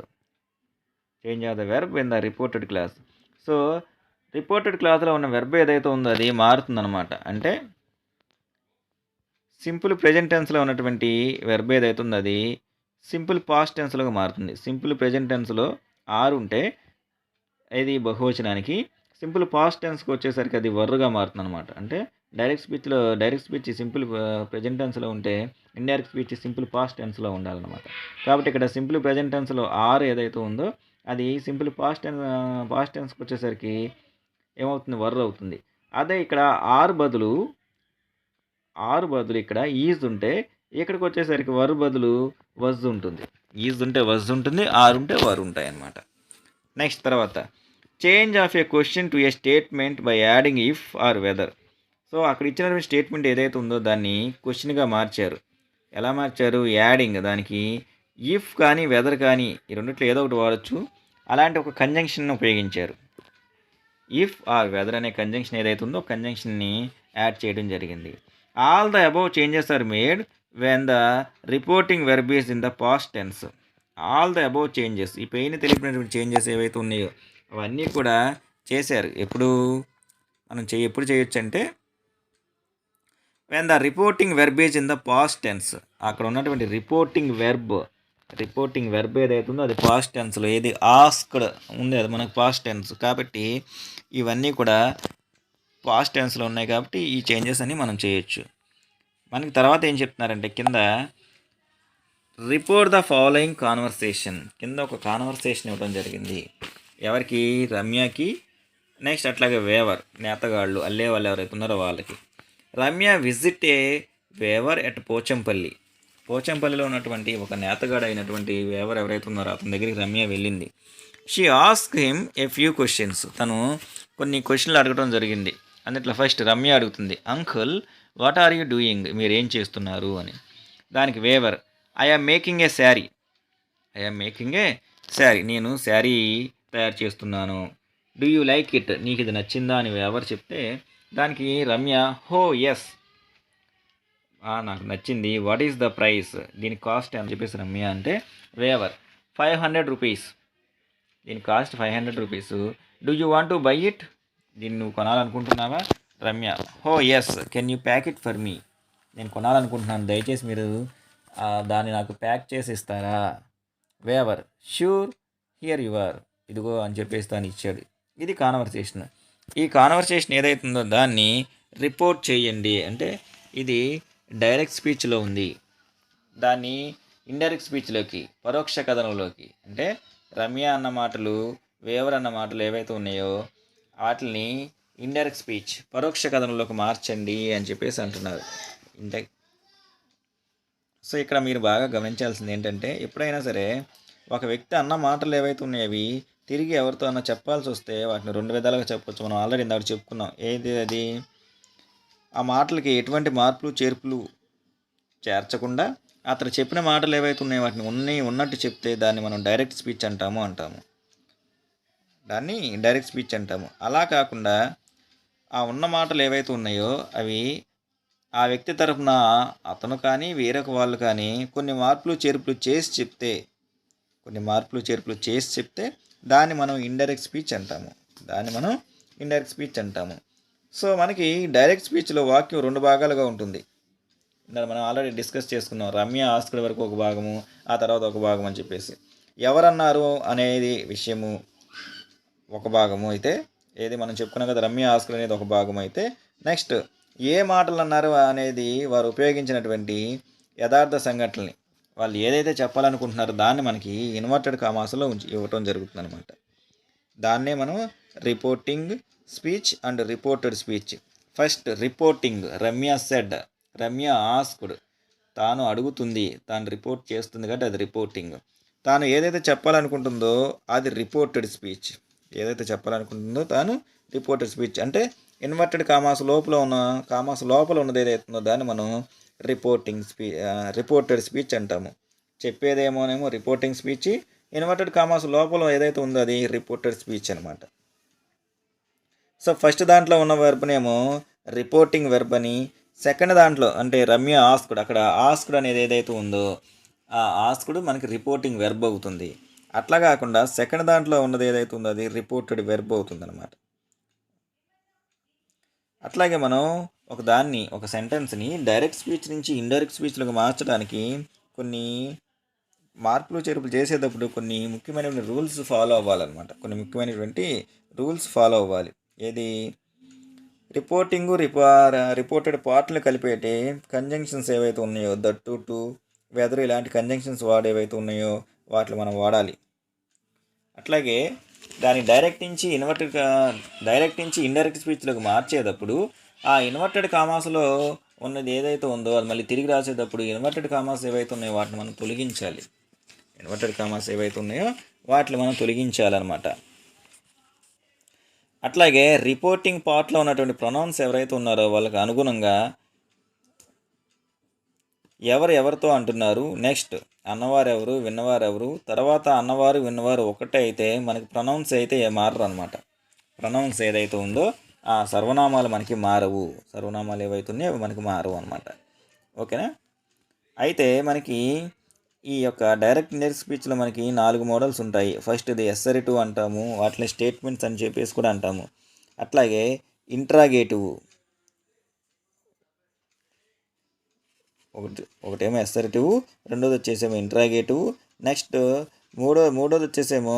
Change of the verb in the reported clause. So reported క్లాస్లో ఉన్న వెర్బ్ ఏదైతే ఉందో అది మారుతుందన్నమాట. అంటే సింపుల్ ప్రెజెంట్ టెన్స్లో ఉన్నటువంటి వెర్బ్ ఏదైతే ఉందో అది సింపుల్ పాస్ట్ టెన్స్లోకి మారుతుంది. సింపుల్ ప్రెజెంట్ టెన్స్లో ఆర్ ఉంటే ఇది బహువచనానికి, సింపుల్ పాస్ట్ టెన్స్కి వచ్చేసరికి అది వర్రుగా మారుతుంది అనమాట. అంటే డైరెక్ట్ స్పీచ్ సింపుల్ ప్రెజెంట్ టెన్స్లో ఉంటే ఇండైరెక్ట్ స్పీచ్ సింపుల్ పాస్ట్ టెన్స్లో ఉండాలన్నమాట. కాబట్టి ఇక్కడ సింపుల్ ప్రెజెంట్ టెన్స్లో ఆర్ ఏదైతే ఉందో అది సింపుల్ పాస్ట్ టెన్స్కి వచ్చేసరికి ఏమవుతుంది, వర్రు అవుతుంది. అదే ఇక్కడ ఆరు బదులు ఇక్కడ ఈజ్ ఉంటే ఇక్కడికి వచ్చేసరికి వర్ బదులు వజ్ ఉంటుంది. ఈజ్ ఉంటే వజ్ ఉంటుంది, ఆర్ ఉంటే వర్ ఉంటాయి అన్నమాట. నెక్స్ట్ తర్వాత, change of a question to a statement by adding if or whether. So అక్కడ ఇచ్చినటువంటి స్టేట్మెంట్ ఏదైతే ఉందో దాన్ని క్వశ్చన్గా మార్చారు. ఎలా మార్చారు, యాడింగ్ దానికి ఇఫ్ కానీ వెదర్ కానీ ఈ రెండిట్లో ఏదో ఒకటి వాడచ్చు. అలాంటి ఒక కంజంక్షన్ ఉపయోగించారు. ఇఫ్ ఆర్ వెదర్ అనే కంజంక్షన్ ఏదైతే ఉందో కంజంక్షన్ని యాడ్ చేయడం జరిగింది. All the above changes are made when the reporting verb is in the past tense. All the above changes, ఈ పైన తెలిపినటువంటి చేంజెస్ ఏవైతే ఉన్నాయో అవన్నీ కూడా చేశారు. ఎప్పుడు చేయొచ్చు అంటే when the reporting verb is in the past tense. అక్కడ ఉన్నటువంటి రిపోర్టింగ్ వెర్బ్ ఏదైతే ఉందో అది పాస్ట్ టెన్స్లో, ఏది ఆస్క్డ్ ఉంది అది మనకు పాస్ట్ టెన్స్. కాబట్టి ఇవన్నీ కూడా పాస్ట్ టెన్స్లో ఉన్నాయి కాబట్టి ఈ చేంజెస్ అన్ని మనం చేయొచ్చు. మనకి తర్వాత ఏం చెప్తున్నారంటే కింద రిపోర్ట్ ద ఫాలోయింగ్ కాన్వర్సేషన్. కింద ఒక కాన్వర్సేషన్ ఇవ్వడం జరిగింది. ఎవరికి, రమ్యకి. నెక్స్ట్ అట్లాగే వేవర్, నేతగాళ్ళు అల్లే వాళ్ళు ఎవరైతే ఉన్నారో వాళ్ళకి. Ramya visit a weaver at పోచంపల్లిలో ఉన్నటువంటి ఒక నేతగాడు అయినటువంటి వేవర్ ఎవరైతే ఉన్నారో అతని దగ్గరికి రమ్య వెళ్ళింది. She ask him a few questions. తను కొన్ని క్వశ్చన్లు అడగడం జరిగింది. అందుట్లో ఫస్ట్ రమ్య అడుగుతుంది, uncle what are you doing, మీరు ఏం చేస్తున్నారు అని. దానికి weaver, I am making a sari, నేను శారీ తయారు చేస్తున్నాను. డూ యూ లైక్ ఇట్, నీకు ఇది నచ్చిందా అని వేవర్ చెప్తే దానికి రమ్య, హో ఎస్, నాకు నచ్చింది. వాట్ ఈస్ ద ప్రైస్, దీని కాస్ట్ అని చెప్పేసి రమ్య అంటే వేవర్ 500 రూపీస్, దీని cost 500 rupees. Do you want to buy it, దీన్ని నువ్వు కొనాలనుకుంటున్నావా. Ramya, oh yes, can you pack it for me, నేను కొనాలనుకుంటున్నాను, దయచేసి మీరు దాన్ని నాకు ప్యాక్ చేసి ఇస్తారా. Weaver, sure, here you are, ఇదిగో అని చెప్పేసి దాన్ని ఇచ్చాడు. ఇది కాన్వర్సేషన్. ఈ కాన్వర్సేషన్ ఏదైతుందో దాన్ని రిపోర్ట్ చేయండి అంటే ఇది డైరెక్ట్ స్పీచ్లో ఉంది. దాన్ని ఇండైరెక్ట్ స్పీచ్లోకి, పరోక్ష కథనంలోకి, అంటే రమ్య అన్న మాటలు, వేవర్ అన్న మాటలు ఏవైతే ఉన్నాయో వాటిని ఇండైరెక్ట్ స్పీచ్, పరోక్ష కథనంలోకి మార్చండి అని చెప్పేసి అంటున్నారు. సో ఇక్కడ మీరు బాగా గమనించాల్సింది ఏంటంటే ఎప్పుడైనా సరే ఒక వ్యక్తి అన్న మాటలు ఏవైతే ఉన్నాయో తిరిగి ఎవరితో అన్న చెప్పాల్సి వస్తే వాటిని 2 విధాలుగా చెప్పొచ్చు. మనం ఆల్రెడీ ఇందాక చెప్పుకున్నాం. ఏది అది, ఆ మాటలకి ఎటువంటి మార్పులు చేర్పులు చేర్చకుండా అతను చెప్పిన మాటలు ఏవైతే ఉన్నాయో వాటిని ఉన్నట్టు చెప్తే దాన్ని మనం డైరెక్ట్ స్పీచ్ అంటాము. దాన్ని డైరెక్ట్ స్పీచ్ అంటాము. అలా కాకుండా ఆ ఉన్న మాటలు ఏవైతే ఉన్నాయో అవి ఆ వ్యక్తి తరఫున అతను కానీ వేరొక వాళ్ళు కానీ కొన్ని మార్పులు చేర్పులు చేసి చెప్తే దాన్ని మనం ఇండైరెక్ట్ స్పీచ్ అంటాము. సో మనకి డైరెక్ట్ స్పీచ్లో వాక్యం 2 భాగాలుగా ఉంటుంది. మనం ఆల్రెడీ డిస్కస్ చేసుకున్నాం. రమ్య ఆస్క్డ్ వరకు ఒక భాగము, ఆ తర్వాత ఒక భాగం అని చెప్పేసి. ఎవరన్నారు అనేది విషయము ఒక భాగము అయితే, ఏది మనం చెప్పుకున్నాం కదా, రమ్య ఆస్క్డ్ అనేది ఒక భాగం అయితే, నెక్స్ట్ ఏ మాటలు అన్నారు అనేది వారు ఉపయోగించినటువంటి యథార్థ సంఘటనల్ని, వాళ్ళు ఏదైతే చెప్పాలనుకుంటున్నారో దాన్ని మనకి ఇన్వర్టెడ్ కామాస్లో ఇవ్వటం జరుగుతుంది అనమాట. దాన్నే మనం reporting speech and reported speech. First reporting. Ramya said. Ramya asked. తాను అడుగుతుంది, తాను రిపోర్ట్ చేస్తుంది కాబట్టి అది రిపోర్టింగ్. తాను ఏదైతే చెప్పాలనుకుంటుందో అది రిపోర్టెడ్ స్పీచ్. ఏదైతే చెప్పాలనుకుంటుందో తాను రిపోర్టెడ్ స్పీచ్ అంటే ఇన్వర్టెడ్ కామాస్ లోపల ఉన్నది ఏదైతే ఉందో దాన్ని మనం రిపోర్టెడ్ స్పీచ్ అంటాము. చెప్పేదేమోనేమో రిపోర్టింగ్ స్పీచ్, ఇన్వర్టెడ్ కామాస్ లోపల ఏదైతే ఉందో అది రిపోర్టెడ్ స్పీచ్ అనమాట. సో ఫస్ట్ దాంట్లో ఉన్న వెర్బ్నేమో రిపోర్టింగ్ వెర్బ్ అని, సెకండ్ దాంట్లో అంటే రమ్య ఆస్క్డ్, అక్కడ ఆస్క్డ్ అనేది ఏదైతే ఉందో ఆ ఆస్క్డ్ మనకి రిపోర్టింగ్ వెర్బ్ అవుతుంది. అట్లా కాకుండా సెకండ్ దాంట్లో ఉన్నది ఏదైతే ఉందో అది రిపోర్టెడ్ వెర్బ్ అవుతుంది అనమాట. అట్లాగే మనం ఒక సెంటెన్స్ని డైరెక్ట్ స్పీచ్ నుంచి ఇండైరెక్ట్ స్పీచ్లోకి మార్చడానికి కొన్ని మార్పులు చేర్పులు చేసేటప్పుడు కొన్ని ముఖ్యమైనటువంటి రూల్స్ ఫాలో అవ్వాలన్నమాట. కొన్ని ముఖ్యమైనటువంటి రూల్స్ ఫాలో అవ్వాలి. ఏది రిపోర్టెడ్ పార్ట్లను కలిపేటి కంజంక్షన్స్ ఏవైతే ఉన్నాయో దట్టు టు వెదర్ ఇలాంటి కంజంక్షన్స్ ఏవైతే ఉన్నాయో వాటిని మనం వాడాలి. అట్లాగే దాని డైరెక్ట్ నుంచి ఇండైరెక్ట్ స్పీచ్లోకి మార్చేటప్పుడు ఆ ఇన్వర్టెడ్ కామాస్లో ఉన్నది ఏదైతే ఉందో అది మళ్ళీ తిరిగి రాసేటప్పుడు ఇన్వర్టెడ్ కామాస్ ఏవైతే ఉన్నాయో వాటిని మనం తొలగించాలి. వాటిని మనం తొలగించాలన్నమాట. అట్లాగే రిపోర్టింగ్ పార్ట్లో ఉన్నటువంటి ప్రొనౌన్స్ ఎవరైతే ఉన్నారో వాళ్ళకి అనుగుణంగా ఎవరితో అంటున్నారు, నెక్స్ట్ అన్నవారెవరు విన్నవారెవరు, తర్వాత అన్నవారు విన్నవారు ఒకటే అయితే మనకి ప్రొనౌన్స్ అయితే మారరు అనమాట. ప్రొనౌన్స్ ఏదైతే ఉందో ఆ సర్వనామాలు మనకి మారవు. సర్వనామాలు ఏవైతే ఉన్నాయో అవి మనకి మారవు అనమాట. ఓకేనా. అయితే మనకి ఈ యొక్క డైరెక్ట్ ఇండైరెక్ట్ స్పీచ్లో మనకి 4 మోడల్స్ ఉంటాయి. ఫస్ట్ ఇది ఎస్సరిటివ్ అంటాము, వాటిని స్టేట్మెంట్స్ అని చెప్పేసి కూడా అంటాము. అట్లాగే ఇంట్రాగేటివ్, ఒకటేమో ఎస్సరిటివ్, రెండోది వచ్చేసేమో ఇంట్రాగేటివ్, నెక్స్ట్ మూడోది వచ్చేసేమో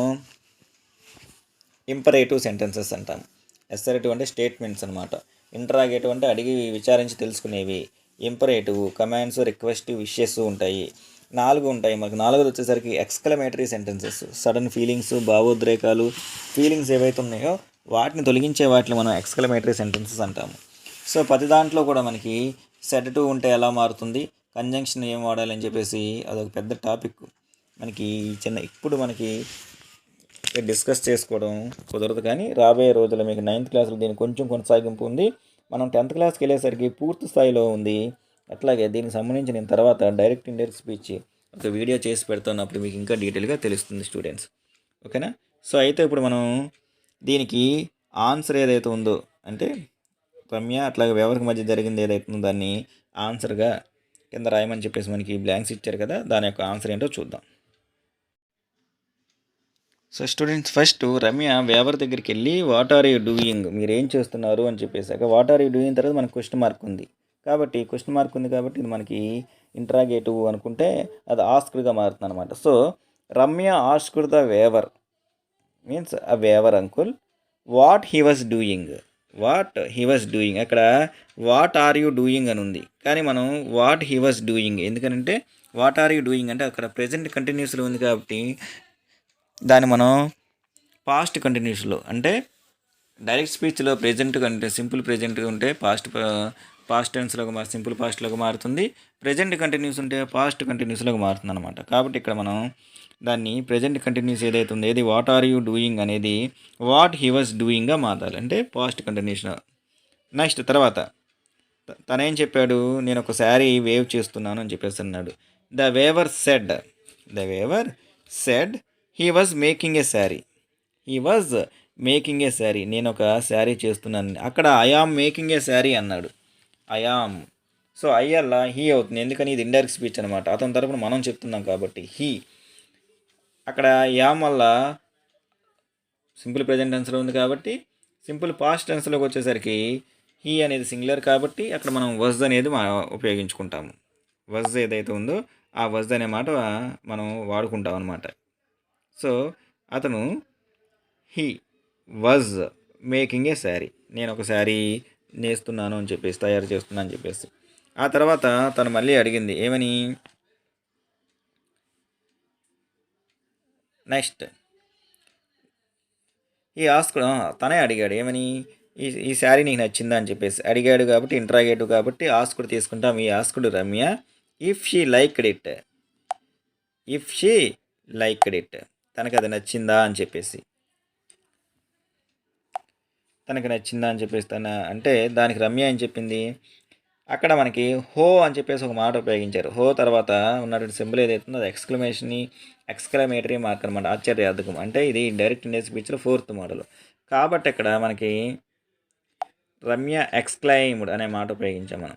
ఇంపరేటివ్ సెంటెన్సెస్ అంటాము. ఎస్సరిటివ్ అంటే స్టేట్మెంట్స్ అనమాట. ఇంట్రాగేటివ్ అంటే అడిగి విచారించి తెలుసుకునేవి. ఇంపరేటివ్ కమాండ్స్, రిక్వెస్ట్, విషెస్ ఉంటాయి. 4 ఉంటాయి మనకు. 4ది వచ్చేసరికి ఎక్స్క్లమేటరీ సెంటెన్సెస్. సడన్ ఫీలింగ్స్, భావోద్రేకాలు, ఫీలింగ్స్ ఏవైతే ఉన్నాయో వాటిని తొలగించే వాటిని మనం ఎక్స్క్లమేటరీ సెంటెన్సెస్ అంటాము. సో ప్రతి దాంట్లో కూడా మనకి సెడ్ టు ఉంటే ఎలా మారుతుంది, కంజంక్షన్ ఏం వాడాలని చెప్పేసి అదొక పెద్ద టాపిక్. మనకి ఇప్పుడు మనకి డిస్కస్ చేసుకోవడం కుదరదు, కానీ రాబోయే రోజుల్లో మీకు 9th క్లాస్లో దీనికి కొంచెం కొనసాగింపు ఉంది. మనం 10th క్లాస్కి వెళ్ళేసరికి పూర్తి స్థాయిలో ఉంది. అట్లాగే దీనికి సంబంధించి నేను తర్వాత డైరెక్ట్ ఇండైరెక్ట్ స్పీచ్ ఒక వీడియో చేసి పెడుతున్నప్పుడు మీకు ఇంకా డీటెయిల్గా తెలుస్తుంది స్టూడెంట్స్. ఓకేనా. సో అయితే ఇప్పుడు మనం దీనికి ఆన్సర్ ఏదైతే ఉందో అంటే రమ్య అట్లాగే ఎవరికి మధ్య జరిగింది ఏదైతే ఉందో దాన్ని ఆన్సర్గా కింద రాయమని చెప్పేసి మనకి బ్లాంక్స్ ఇచ్చారు కదా, దాని యొక్క ఆన్సర్ ఏంటో చూద్దాం. So students first Ramya waiver దగ్గరికి వెళ్ళి వాట్ ఆర్ యూ డూయింగ్, మీరు ఏం చేస్తున్నారు అని చెప్పేసాక వాట్ ఆర్ యూ డూయింగ్ తర్వాత మనకు క్వశ్చన్ మార్క్ ఉంది కాబట్టి ఇది మనకి ఇంట్రాగేటివ్ అనుకుంటే అది ఆస్క్డ్గా మారుతుంది అనమాట. So Ramya asked the weaver means ఆ weaver uncle what he was doing. అక్కడ వాట్ ఆర్ యూ డూయింగ్ అని ఉంది, కానీ మనం వాట్ హీ వాజ్ డూయింగ్ ఎందుకనంటే వాట్ ఆర్ యూ డూయింగ్ అంటే అక్కడ ప్రెజెంట్ కంటిన్యూస్లో ఉంది కాబట్టి దాన్ని మనం పాస్ట్ కంటిన్యూస్లో అంటే డైరెక్ట్ స్పీచ్లో ప్రెజెంట్ కంటే సింపుల్ ప్రెజెంట్ ఉంటే పాస్ట్ టెన్స్లోకి సింపుల్ పాస్ట్లోకి మారుతుంది. ప్రెజెంట్ కంటిన్యూస్ ఉంటే పాస్ట్ కంటిన్యూస్లోకి మారుతుంది అనమాట. కాబట్టి ఇక్కడ మనం దాన్ని ప్రెజెంట్ కంటిన్యూస్ ఏదైతే ఉందో ఏది వాట్ ఆర్ యూ డూయింగ్ అనేది వాట్ హీ వాజ్ డూయింగ్గా మారాలి అంటే పాస్ట్ కంటిన్యూషన్. నెక్స్ట్ తర్వాత తనేం చెప్పాడు, నేను ఒక శారీ వేవ్ చేస్తున్నాను అని చెప్పేసి అన్నాడు. The weaver said he was making a sari. నేను ఒక శారీ చేస్తున్నాను. అక్కడ I am making a sari అన్నాడు. ఐఆమ్. సో అయ్యల్లా హీ అవుతుంది, ఎందుకని ఇది ఇండైరెక్ట్ స్పీచ్ అనమాట. అతని తరపున మనం చెప్తున్నాం కాబట్టి హీ. అక్కడ యామ్ వల్ల సింపుల్ ప్రెజెంట్ టెన్స్లో ఉంది కాబట్టి సింపుల్ పాస్ట్ టెన్స్లోకి వచ్చేసరికి హీ అనేది సింగులర్ కాబట్టి అక్కడ మనం వజ్ అనేది ఉపయోగించుకుంటాము. వజ్ ఏదైతే ఉందో ఆ వజ్ అనే మాట మనం వాడుకుంటాం అనమాట. సో అతను he was making a sari, నేను ఒక శారీ నేస్తున్నాను అని చెప్పేసి తయారు చేస్తున్నాను అని చెప్పేసి. ఆ తర్వాత తను మళ్ళీ అడిగింది ఏమని, నెక్స్ట్ ఈ ఆస్క్ తనే అడిగాడు ఏమని, ఈ శారీ నీకు నచ్చిందా అని చెప్పేసి అడిగాడు కాబట్టి ఇంట్రాగేటివ్ కాబట్టి ఆస్కుడు తీసుకుంటాం. ఈ asked Ramya if she liked it, if she liked it, తనకు అది నచ్చిందా అని చెప్పేసి, తనకు నచ్చిందా అని చెప్పేసి అంటే దానికి రమ్య ఏం చెప్పింది, అక్కడ మనకి హో అని చెప్పేసి ఒక మాట ఉపయోగించారు. హో తర్వాత ఉన్నటువంటి సింబల్ ఏదైతుందో అది ఎక్స్క్లమేటరీ మార్క్ అనమాట, ఆశ్చర్యార్థకం. అంటే ఇది డైరెక్ట్ ఇండియన్ స్పీచ్లో 4th మోడల్ కాబట్టి ఇక్కడ మనకి రమ్య ఎక్స్క్లైమ్డ్ అనే మాట ఉపయోగించాం మనం.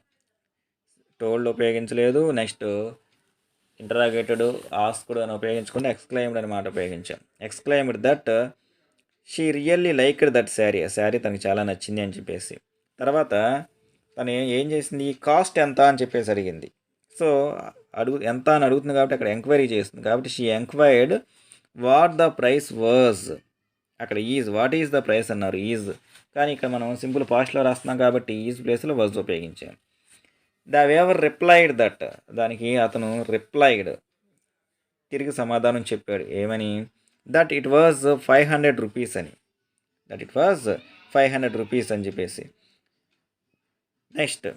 టోల్డ్ ఉపయోగించలేదు, నెక్స్ట్ ఇంటరాగేటెడ్ ఆస్క్డ్ అని ఉపయోగించకుండా ఎక్స్క్లైమ్డ్ అనే మాట ఉపయోగించాం. Exclaimed that she really liked that sari, ఆ శారీ తనకు చాలా నచ్చింది అని చెప్పేసి. తర్వాత తను ఏం చేసింది, కాస్ట్ ఎంత అని చెప్పేసి అడిగింది. సో ఎంత అని అడుగుతుంది కాబట్టి అక్కడ ఎంక్వైరీ చేస్తుంది కాబట్టి she enquired what the price was. అక్కడ వాట్ ఈజ్ ద ప్రైస్ అన్నారు, ఈజ్, కానీ ఇక్కడ మనం సింపుల్ పాస్ట్లో రాస్తున్నాం కాబట్టి ఈజ్ ప్లేస్లో వాజ్ ఉపయోగించాం. ద వేవర్ రిప్లైడ్ దట్, దానికి అతను రిప్లైడ్ తిరిగి సమాధానం చెప్పాడు ఏమని, దట్ ఇట్ వాజ్ 500 రూపీస్ అని, దట్ ఇట్ వాజ్ 500 రూపీస్ అని చెప్పేసి. నెక్స్ట్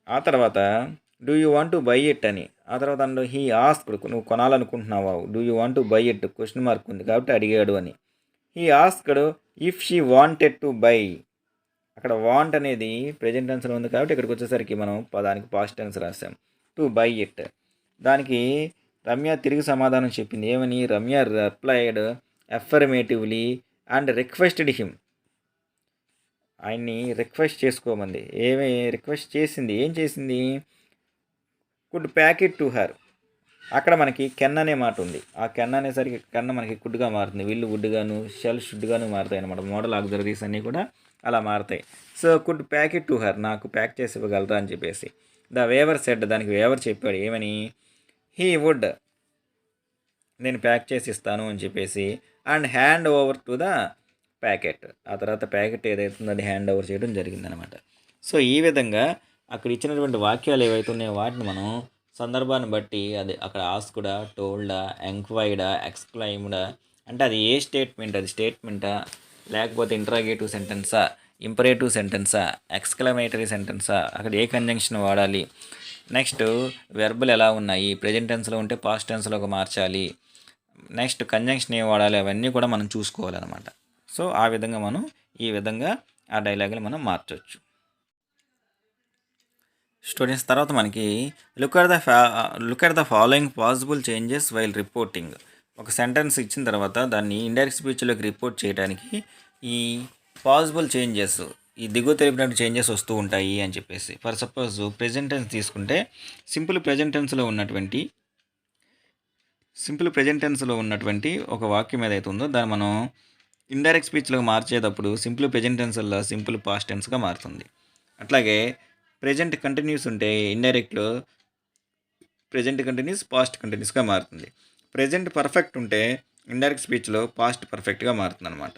ఆ తర్వాత do you want to buy it అని, ఆ తర్వాత అందులో హీ ఆస్క్డ్, నువ్వు కొనాలనుకుంటున్నావా, do you want to buy it question mark ఉంది కాబట్టి అడిగాడు అని. He asked if she wanted to buy, అక్కడ వాంట్ అనేది ప్రెజెంట్ టెన్స్లో ఉంది కాబట్టి ఇక్కడికి వచ్చేసరికి మనం పదానికి పాస్ట్ టెన్స్ రాసాం, టు బై ఇట్. దానికి రమ్య తిరిగి సమాధానం చెప్పింది ఏమని, Ramya replied affirmatively and requested him, ఆయన్ని రిక్వెస్ట్ చేసుకోమంది, రిక్వెస్ట్ చేసింది, ఏం చేసింది, could pack it to her. అక్కడ మనకి కెన్ అనే మాట ఉంది, ఆ కెన్ అనేసరికి కెన్ మనకి కుడ్గా మారుతుంది, విల్లు వుడ్గాను షెల్ షుడ్గాను మారుతాయి అనమాట. మోడల్ ఆక్సిలరీస్ అన్నీ కూడా అలా మారుతాయి. So could pack it to her, నాకు ప్యాక్ చేసి ఇవ్వగలరా అని చెప్పేసి. ద వేవర్ సెడ్, దానికి వేవర్ చెప్పాడు ఏమని, హీ వుడ్, నేను ప్యాక్ చేసి ఇస్తాను అని చెప్పేసి. And hand over to the packet, ఆ తర్వాత ప్యాకెట్ ఏదైతుందో అది హ్యాండ్ ఓవర్ చేయడం జరిగిందనమాట. సో ఈ విధంగా అక్కడ ఇచ్చినటువంటి వాక్యాలు ఏవైతే ఉన్నాయో వాటిని మనం సందర్భాన్ని బట్టి అది అక్కడ ఆస్కుడా, టోల్డా, ఎంక్వైర్డా, ఎక్స్క్లైమ్డా, అంటే అది ఏ స్టేట్మెంట్, అది స్టేట్మెంటా లేకపోతే ఇంటరాగేటివ్ సెంటెన్సా, ఇంపరేటివ్ సెంటెన్సా, ఎక్స్క్లమేటరీ సెంటెన్సా, అక్కడ ఏ కంజంక్షన్ వాడాలి, నెక్స్ట్ వెర్బులు ఎలా ఉన్నాయి, ప్రెజెంట్ టెన్స్లో ఉంటే పాస్ట్ టెన్స్లోకి మార్చాలి, నెక్స్ట్ కంజంక్షన్ ఏం వాడాలి, అవన్నీ కూడా మనం చూసుకోవాలన్నమాట. సో ఆ విధంగా మనం ఈ విధంగా ఆ డైలాగులు మనం మార్చవచ్చు. స్టూడెంట్స్ తర్వాత మనకి look at the following possible changes while reporting. ఒక సెంటెన్స్ ఇచ్చిన తర్వాత దాన్ని ఇండైరెక్ట్ స్పీచ్లోకి రిపోర్ట్ చేయడానికి ఈ పాసిబుల్ చేంజెస్, ఈ దిగువ తెలిపినట్టు చేంజెస్ వస్తూ ఉంటాయి అని చెప్పేసి. ఫర్ సపోజ్ ప్రెజెంట్ టెన్స్ తీసుకుంటే సింపుల్ ప్రెజెంట్ టెన్స్లో ఉన్నటువంటి ఒక వాక్యం ఏదైతే ఉందో దాన్ని మనం ఇండైరెక్ట్ స్పీచ్లోకి మార్చేటప్పుడు సింపుల్ ప్రెజెంట్ టెన్స్లో సింపుల్ పాస్ట్ టెన్స్గా మారుతుంది. అట్లాగే ప్రెజెంట్ కంటిన్యూస్ ఉంటే ఇండైరెక్ట్లో ప్రెజెంట్ కంటిన్యూస్ పాస్ట్ కంటిన్యూస్గా మారుతుంది. ప్రెజెంట్ పర్ఫెక్ట్ ఉంటే ఇండైరెక్ట్ స్పీచ్లో పాస్ట్ పర్ఫెక్ట్గా మారుతుంది అనమాట.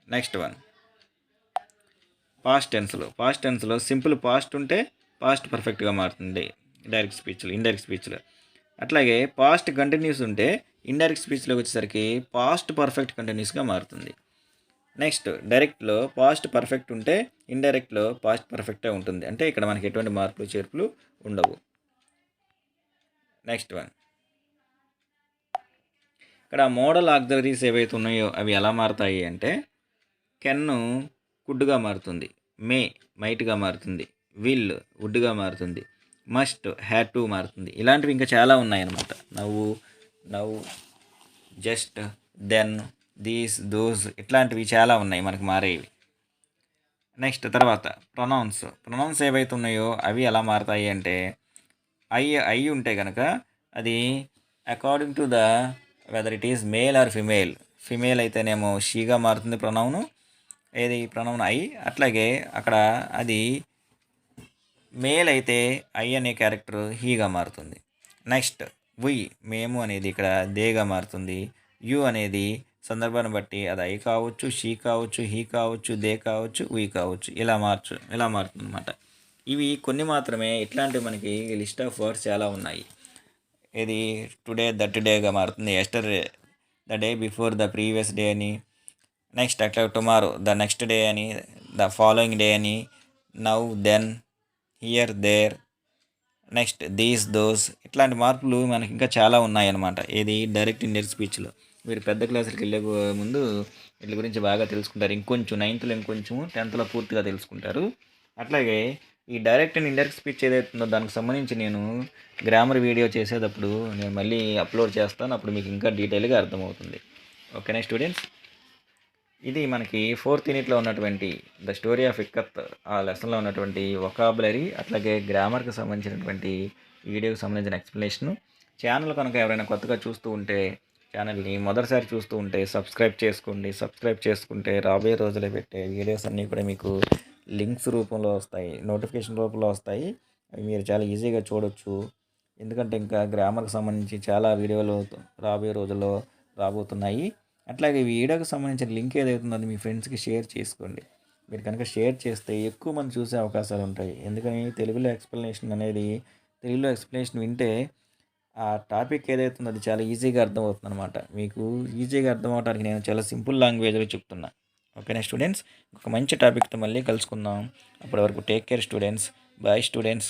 నెక్స్ట్ వన్ పాస్ట్ టెన్స్లో సింపుల్ పాస్ట్ ఉంటే పాస్ట్ పర్ఫెక్ట్గా మారుతుంది ఇండైరెక్ట్ స్పీచ్లో. అట్లాగే పాస్ట్ కంటిన్యూస్ ఉంటే ఇండైరెక్ట్ స్పీచ్లోకి వచ్చేసరికి పాస్ట్ పర్ఫెక్ట్ కంటిన్యూస్గా మారుతుంది. నెక్స్ట్ డైరెక్ట్లో పాస్ట్ పర్ఫెక్ట్ ఉంటే ఇండైరెక్ట్లో పాస్ట్ పర్ఫెక్టే ఉంటుంది, అంటే ఇక్కడ మనకి ఎటువంటి మార్పులు చేర్పులు ఉండవు. నెక్స్ట్ వన్ ఇక్కడ మోడల్ ఆక్సిలరీస్ ఏవైతే ఉన్నాయో అవి ఎలా మారుతాయి అంటే కెన్ను కుడ్గా మారుతుంది, మే మైట్గా మారుతుంది, విల్ వుడ్గా మారుతుంది, మస్ట్ హ్యాడ్ టు మారుతుంది. ఇలాంటివి ఇంకా చాలా ఉన్నాయన్నమాట. నవ్వు జస్ట్, దెన్, దీస్, దోస్, ఇట్లాంటివి చాలా ఉన్నాయి మనకు మారేవి. నెక్స్ట్ తర్వాత ప్రొనౌన్స్ ఏవైతే ఉన్నాయో అవి ఎలా మారుతాయి అంటే ఐ ఉంటే కనుక అది according to the whether it is male or female అయితేనేమో షీగా మారుతుంది ప్రొనౌన్ ఐ. అట్లాగే అక్కడ అది మేల్ అయితే ఐ అనే క్యారెక్టర్ హీగా మారుతుంది. నెక్స్ట్ మేము అనేది ఇక్కడ దేగా మారుతుంది. యు అనేది సందర్భాన్ని బట్టి అది ఐ కావచ్చు, షీ కావచ్చు, హీ కావచ్చు, దే కావచ్చు, వీ కావచ్చు, ఇలా మారుతుంది అనమాట. ఇవి కొన్ని మాత్రమే. ఇట్లాంటివి మనకి లిస్ట్ ఆఫ్ వర్డ్స్ చాలా ఉన్నాయి. ఇది టుడే దట్ డేగా మారుతుంది, yesterday the day before the previous day అని, నెక్స్ట్ అట్లా టుమారో ద నెక్స్ట్ డే అని, ద ఫాలోయింగ్ డే అని, now then, here there, next these those, ఇట్లాంటి మార్పులు మనకి ఇంకా చాలా ఉన్నాయన్నమాట. ఇది డైరెక్ట్ ఇండైరెక్ట్ స్పీచ్లో. మీరు పెద్ద క్లాసులకు వెళ్ళే ముందు వీటి గురించి బాగా తెలుసుకుంటారు. ఇంకొంచెం 9th ఇంకొంచెం 10th పూర్తిగా తెలుసుకుంటారు. అట్లాగే ఈ డైరెక్ట్ అండ్ ఇండైరెక్ట్ స్పీచ్ ఏదైతుందో దానికి సంబంధించి నేను గ్రామర్ వీడియో చేసేటప్పుడు నేను మళ్ళీ అప్లోడ్ చేస్తాను. అప్పుడు మీకు ఇంకా డీటెయిల్గా అర్థమవుతుంది. ఓకేనా స్టూడెంట్స్? ఇది మనకి 4th యూనిట్లో ఉన్నటువంటి ద స్టోరీ ఆఫ్ ఇక్కత్ ఆ లెసన్లో ఉన్నటువంటి వొకాబులరీ, అట్లాగే గ్రామర్కి సంబంధించినటువంటి వీడియోకి సంబంధించిన ఎక్స్ప్లెనేషను. ఛానల్ కనుక ఎవరైనా కొత్తగా చూస్తూ ఉంటే ఛానల్ని మొదటిసారి చూస్తూ ఉంటే సబ్స్క్రైబ్ చేసుకోండి. సబ్స్క్రైబ్ చేసుకుంటే రాబోయే రోజుల్లో పెట్టే వీడియోస్ అన్నీ కూడా మీకు లింక్స్ రూపంలో వస్తాయి, నోటిఫికేషన్ రూపంలో వస్తాయి. అవి మీరు చాలా ఈజీగా చూడొచ్చు. ఎందుకంటే ఇంకా గ్రామర్కి సంబంధించి చాలా వీడియోలు రాబోయే రోజుల్లో రాబోతున్నాయి. అట్లాగే ఈ వీడియోకి సంబంధించిన లింక్ ఏదైతుందో అది మీ ఫ్రెండ్స్కి షేర్ చేసుకోండి. మీరు కనుక షేర్ చేస్తే ఎక్కువ మంది చూసే అవకాశాలు ఉంటాయి. ఎందుకని తెలుగులో ఎక్స్ప్లెనేషన్ వింటే ఆ టాపిక్ ఏదైతుందో అది చాలా ఈజీగా అర్థమవుతుంది అనమాట. మీకు ఈజీగా అర్థం అవడానికి నేను చాలా సింపుల్ లాంగ్వేజ్లో చెప్తున్నా. ఓకేనా స్టూడెంట్స్? ఒక మంచి టాపిక్తో మళ్ళీ కలుసుకుందాం. అప్పటి వరకు take care students. Bye students.